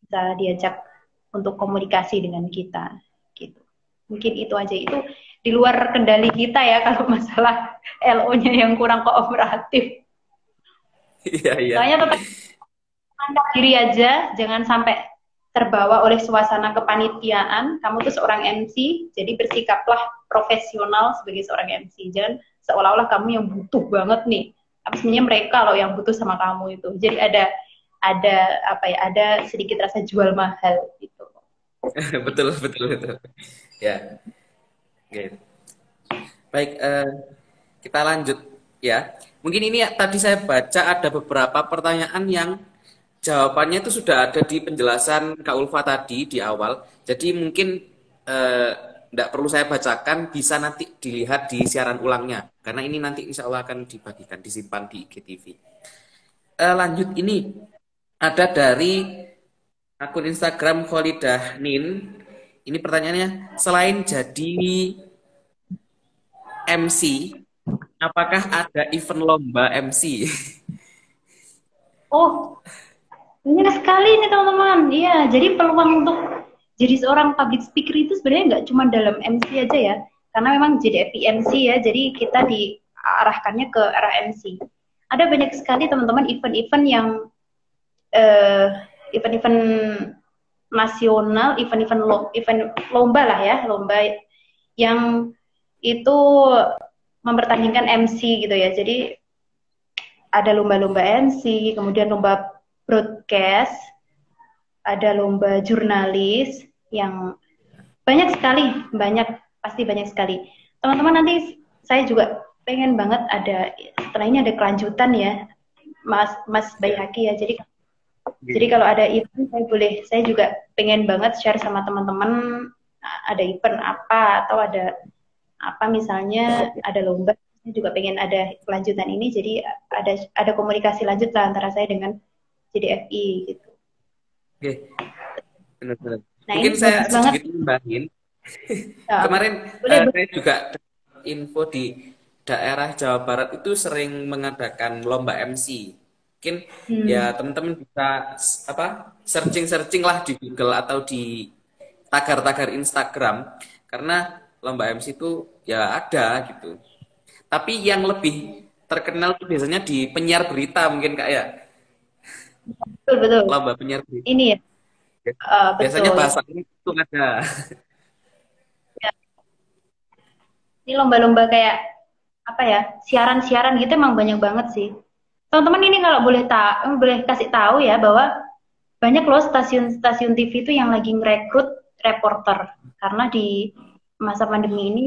bisa diajak untuk komunikasi dengan kita gitu. Mungkin itu aja, itu di luar kendali kita ya kalau masalah LO-nya yang kurang kooperatif. Iya, iya. Soalnya tetap angkat diri aja, jangan sampai terbawa oleh suasana kepanitiaan. Kamu tuh seorang MC, jadi bersikaplah profesional sebagai seorang MC. Jangan seolah-olah kamu yang butuh banget nih. Tapi sebenarnya mereka loh yang butuh sama kamu itu. Jadi ada apa ya? Ada sedikit rasa jual mahal gitu. Betul, betul, betul. Ya, oke. Baik, kita lanjut ya. Mungkin ini ya, tadi saya baca ada beberapa pertanyaan yang jawabannya itu sudah ada di penjelasan Kak Ulfa tadi di awal. Jadi mungkin tidak perlu saya bacakan, bisa nanti dilihat di siaran ulangnya. Karena ini nanti insya Allah akan dibagikan, disimpan di IGTV. Lanjut ini ada dari akun Instagram Kholidah Nin. Ini pertanyaannya, selain jadi MC, apakah ada event lomba MC? Oh, banyak sekali nih teman-teman. Iya, jadi peluang untuk jadi seorang public speaker itu sebenarnya nggak cuma dalam MC aja ya. Karena memang jadi FPMC ya, jadi kita diarahkannya ke arah MC. Ada banyak sekali teman-teman event-event yang eh, event-event nasional, event lomba lah ya, lomba yang itu mempertandingkan MC gitu ya. Jadi ada lomba-lomba MC, kemudian lomba broadcast, ada lomba jurnalis yang banyak sekali, pasti banyak sekali. Teman-teman nanti saya juga pengen banget ada setelah ini ada kelanjutan ya, Mas Baihaki ya. Jadi kalau ada event saya juga pengen banget share sama teman-teman ada event apa atau ada apa misalnya ada lomba, saya juga pengen ada kelanjutan ini, jadi ada komunikasi lanjut lah antara saya dengan JDFI gitu. Oke, benar-benar. Nah Mungkin ini saya bagus banget. sedikit nambahin. Ya, Kemarin boleh, boleh. saya juga info di daerah Jawa Barat itu sering mengadakan lomba MC. Mungkin ya Hmm, teman-teman bisa apa searching-searching lah di Google atau di tagar-tagar Instagram karena lomba MC itu ya ada gitu. Tapi yang lebih terkenal tuh biasanya di penyiar berita mungkin Kak ya. betul betul. Lomba penyiar berita. Ini ya, Biasanya betul. bahasa ini itu ada. Ya, ini lomba-lomba kayak apa ya, siaran-siaran gitu emang banyak banget sih. Teman-teman ini kalau boleh kasih tahu ya bahwa banyak loh stasiun-stasiun TV itu yang lagi merekrut reporter karena di masa pandemi ini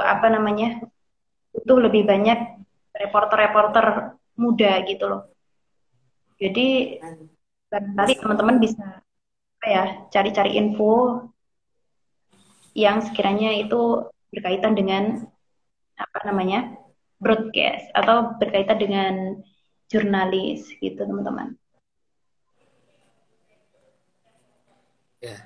apa namanya butuh lebih banyak reporter-reporter muda gitu loh. Jadi barangkali teman-teman bisa apa ya cari-cari info yang sekiranya itu berkaitan dengan apa namanya broadcast atau berkaitan dengan jurnalis gitu teman-teman. Ya.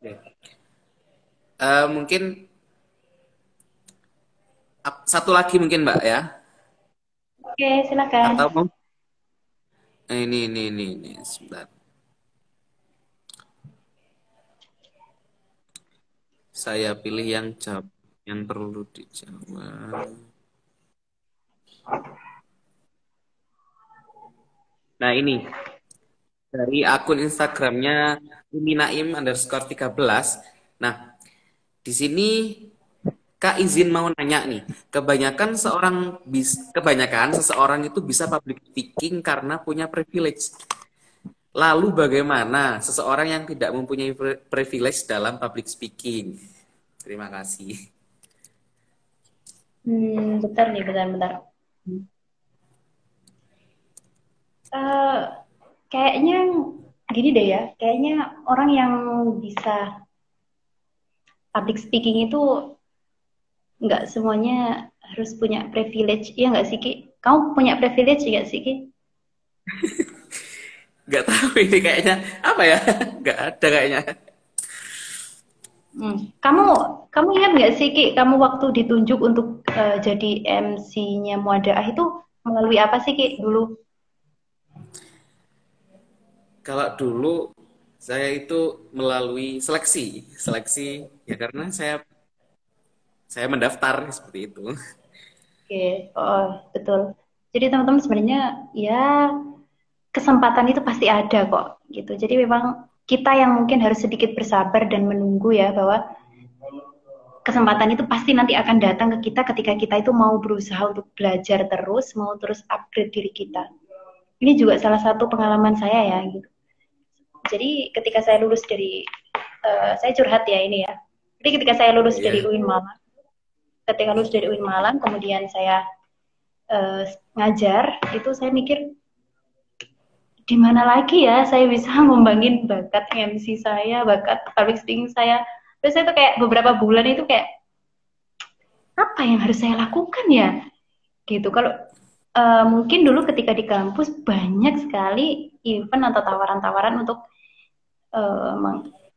Oke. Mungkin satu lagi mungkin Mbak ya. Oke, silakan. Atau mau ini sebentar. Saya pilih yang jawab yang perlu dijawab. Nah ini dari akun Instagramnya uminaim_13. Nah di sini Kak izin mau nanya nih, kebanyakan seseorang itu bisa public speaking karena punya privilege. Lalu bagaimana seseorang yang tidak mempunyai privilege dalam public speaking? Terima kasih. Bentar nih, bentar. Eh, Kayaknya gini deh ya, kayaknya orang yang bisa public speaking itu nggak semuanya harus punya privilege, iya nggak sih Ki? Kamu punya privilege nggak sih Ki? Nggak tahu ini kayaknya apa ya? Nggak ada kayaknya. Kamu kamu ingat nggak sih Ki, kamu waktu ditunjuk untuk jadi MC-nya Muadaah itu melalui apa sih Ki dulu? Kalau dulu saya itu melalui seleksi ya karena saya mendaftar seperti itu. Oke, oh, betul. Jadi teman-teman sebenarnya ya kesempatan itu pasti ada kok gitu. Jadi memang kita yang mungkin harus sedikit bersabar dan menunggu ya bahwa kesempatan itu pasti nanti akan datang ke kita ketika kita itu mau berusaha untuk belajar terus, mau terus upgrade diri kita. Ini juga salah satu pengalaman saya ya gitu. Jadi ketika saya lulus dari saya curhat ya ini ya. Jadi ketika saya lulus dari Iya. UIN Malang, kemudian saya ngajar, itu saya mikir di mana lagi ya saya bisa ngembangin bakat MC saya, bakat public speaking saya. Terus saya tuh kayak beberapa bulan itu kayak apa yang harus saya lakukan ya? Gitu. Kalau mungkin dulu ketika di kampus banyak sekali event atau tawaran-tawaran untuk uh,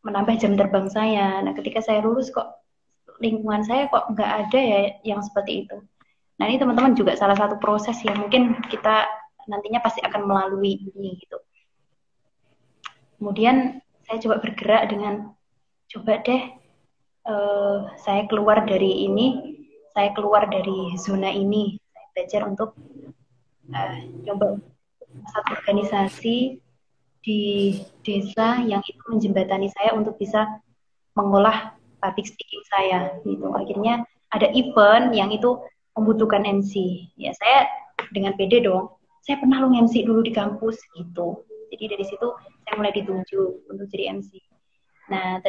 menambah jam terbang saya. Nah, ketika saya lulus kok lingkungan saya kok nggak ada ya yang seperti itu. Nah, ini teman-teman juga salah satu proses yang mungkin kita nantinya pasti akan melalui ini gitu. Kemudian saya coba bergerak dengan coba deh saya keluar dari ini, saya keluar dari zona ini, saya belajar untuk coba satu organisasi di desa yang itu menjembatani saya untuk bisa mengolah public speaking saya gitu. Akhirnya ada event yang itu membutuhkan MC. Ya saya dengan pede dong. Saya pernah lo MC dulu di kampus gitu. Jadi dari situ saya mulai ditunjuk untuk jadi MC. Nah,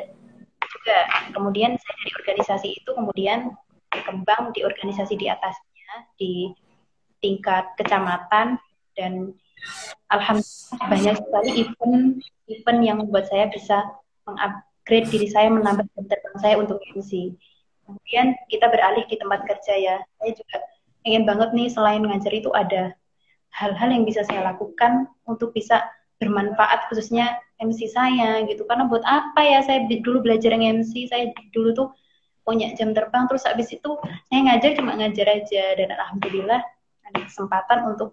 juga kemudian saya dari organisasi itu kemudian berkembang di organisasi di atasnya di tingkat kecamatan dan alhamdulillah banyak sekali event yang membuat saya bisa mengupgrade diri saya, menambah jam terbang saya untuk MC. Kemudian kita beralih di tempat kerja ya. Saya juga ingin banget nih selain ngajar itu ada hal-hal yang bisa saya lakukan untuk bisa bermanfaat khususnya MC saya gitu. Karena buat apa ya saya dulu belajar MC, saya dulu tuh punya jam terbang terus habis itu saya ngajar cuma ngajar aja dan alhamdulillah ada kesempatan untuk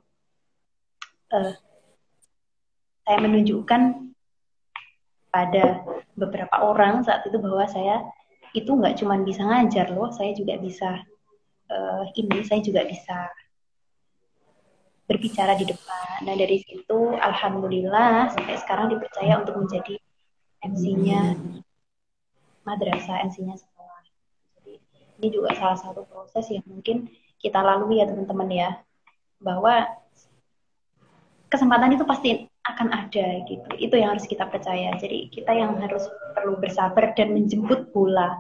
saya menunjukkan pada beberapa orang saat itu bahwa saya itu nggak cuma bisa ngajar loh, saya juga bisa saya juga bisa berbicara di depan. Nah dari situ alhamdulillah sampai sekarang dipercaya untuk menjadi MC-nya madrasah, MC-nya sekolah. Jadi ini juga salah satu proses yang mungkin kita lalui ya teman-teman ya, bahwa kesempatan itu pasti akan ada gitu. Itu yang harus kita percaya. Jadi kita yang harus perlu bersabar dan menjemput bola.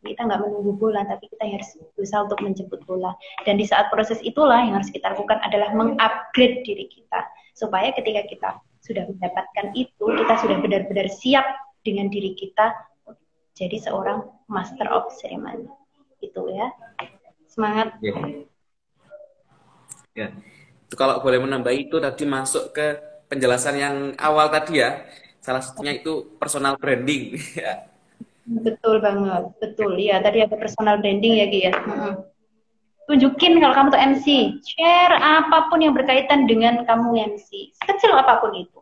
Kita nggak menunggu bola, tapi kita harus berusaha untuk menjemput bola. Dan di saat proses itulah yang harus kita lakukan adalah mengupgrade diri kita. Supaya ketika kita sudah mendapatkan itu, kita sudah benar-benar siap dengan diri kita jadi seorang master of ceremony. Itu ya. Semangat. Ya. Ya. Itu kalau boleh menambah itu tadi masuk ke penjelasan yang awal tadi ya. Salah satunya itu personal branding. Ya. Betul banget, betul. Ya, tadi ada personal branding ya, Gia. Tunjukin kalau kamu tuh MC. Share apapun yang berkaitan dengan kamu MC. Sekecil apapun itu.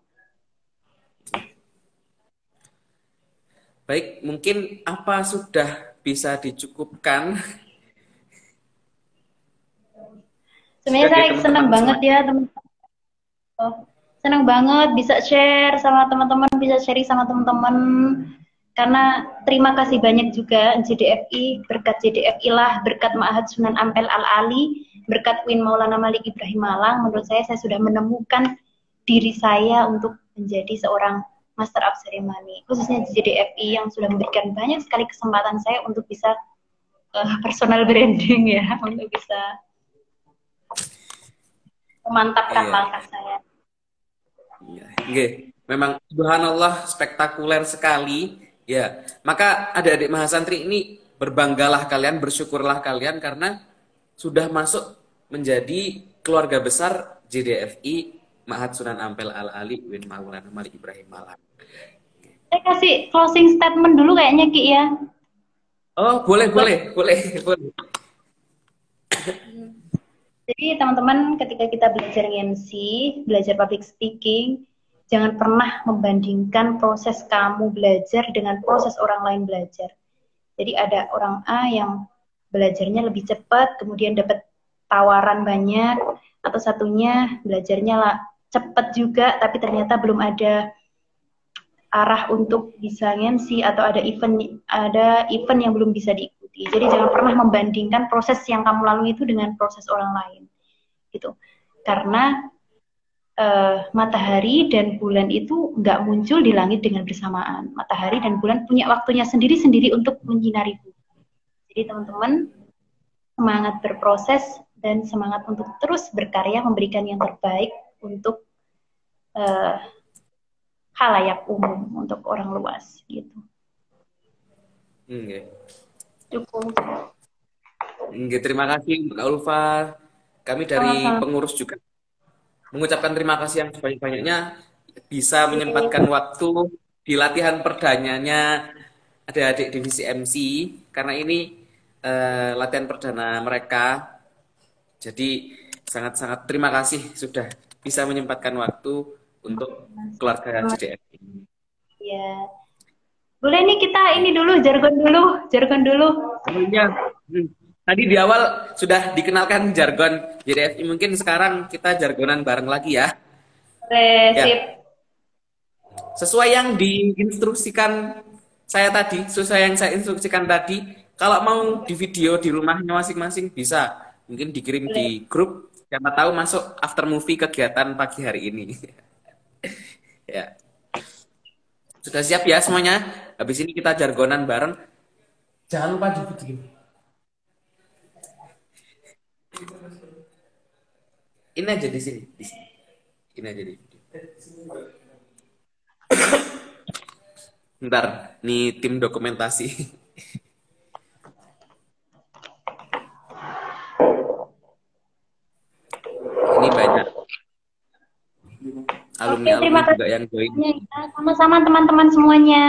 Baik, mungkin apa sudah bisa dicukupkan Sebenarnya sebagai saya senang teman-teman banget semua? ya, teman-teman. Oh, senang banget bisa share sama teman-teman, bisa sharing sama teman-teman. Karena terima kasih banyak juga JDFI, berkat JDFI lah, berkat Ma'had Sunan Ampel Al-Ali, berkat UIN Maulana Malik Ibrahim Malang, menurut saya sudah menemukan diri saya untuk menjadi seorang Master of Ceremony, khususnya JDFI yang sudah memberikan banyak sekali kesempatan saya untuk bisa personal branding ya, untuk bisa memantapkan langkah saya. Iya, memang subhanallah spektakuler sekali ya. Maka adik-adik mahasantri ini berbanggalah kalian, bersyukurlah kalian karena sudah masuk menjadi keluarga besar JDFI Ma'had Sunan Ampel Al-Ali UIN Maulana Malik Ibrahim Malang. Saya kasih closing statement dulu kayaknya Ki ya. Oh, boleh. Jadi teman-teman ketika kita belajar MC, belajar public speaking, jangan pernah membandingkan proses kamu belajar dengan proses orang lain belajar. Jadi ada orang A yang belajarnya lebih cepat, kemudian dapat tawaran banyak, atau satunya belajarnya lah cepat juga, tapi ternyata belum ada arah untuk bisa MC atau ada event yang belum bisa diikuti. Jadi jangan pernah membandingkan proses yang kamu lalui itu dengan proses orang lain, gitu. Karena matahari dan bulan itu nggak muncul di langit dengan bersamaan. Matahari dan bulan punya waktunya sendiri-sendiri untuk menyinari bumi. Jadi teman-teman semangat berproses dan semangat untuk terus berkarya memberikan yang terbaik untuk khalayak umum, untuk orang luas gitu. Cukup. Terima kasih Mbak Ulfa. Kami dari pengurus juga mengucapkan terima kasih yang sebanyak-banyaknya bisa menyempatkan waktu di latihan perdananya adik-adik divisi MC karena ini latihan perdana mereka. Jadi sangat-sangat terima kasih sudah bisa menyempatkan waktu untuk keluarga JDF ini. Ya. Boleh nih kita ini dulu jargon dulu. Sebenarnya tadi di awal sudah dikenalkan jargon JDFI, mungkin sekarang kita jargonan bareng lagi ya. Sip. Sesuai yang diinstruksikan saya tadi, kalau mau di video di rumahnya masing-masing bisa, mungkin dikirim di grup, siapa tahu masuk after movie kegiatan pagi hari ini. Ya. Sudah siap ya semuanya? Habis ini kita jargonan bareng. Jangan lupa di ini aja di sini. Ini aja di video. Bentar, nih tim dokumentasi. Ini banyak alumni juga yang join. Sama-sama teman-teman semuanya.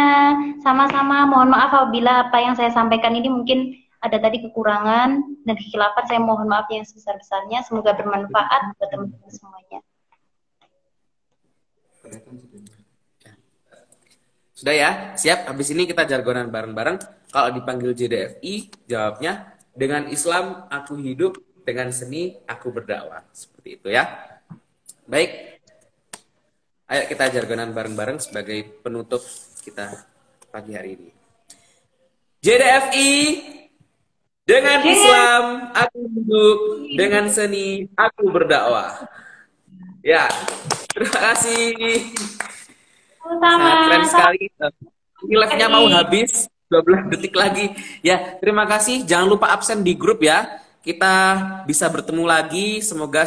Sama-sama mohon maaf apabila apa yang saya sampaikan ini mungkin ada tadi kekurangan dan kekhilafan, saya mohon maaf yang sebesar-besarnya. Semoga bermanfaat buat teman-teman semuanya. Sudah ya? Siap? Habis ini kita jargonan bareng-bareng. Kalau dipanggil JDFI, jawabnya dengan Islam aku hidup, dengan seni aku berdakwah. Seperti itu ya. Baik. Ayo kita jargonan bareng-bareng sebagai penutup kita pagi hari ini. JDFI, dengan Islam aku hidup, dengan seni aku berdakwah. Ya, terima kasih. Sangat keren sekali. Ini live-nya mau habis 12 detik lagi. Ya, terima kasih. Jangan lupa absen di grup ya. Kita bisa bertemu lagi. Semoga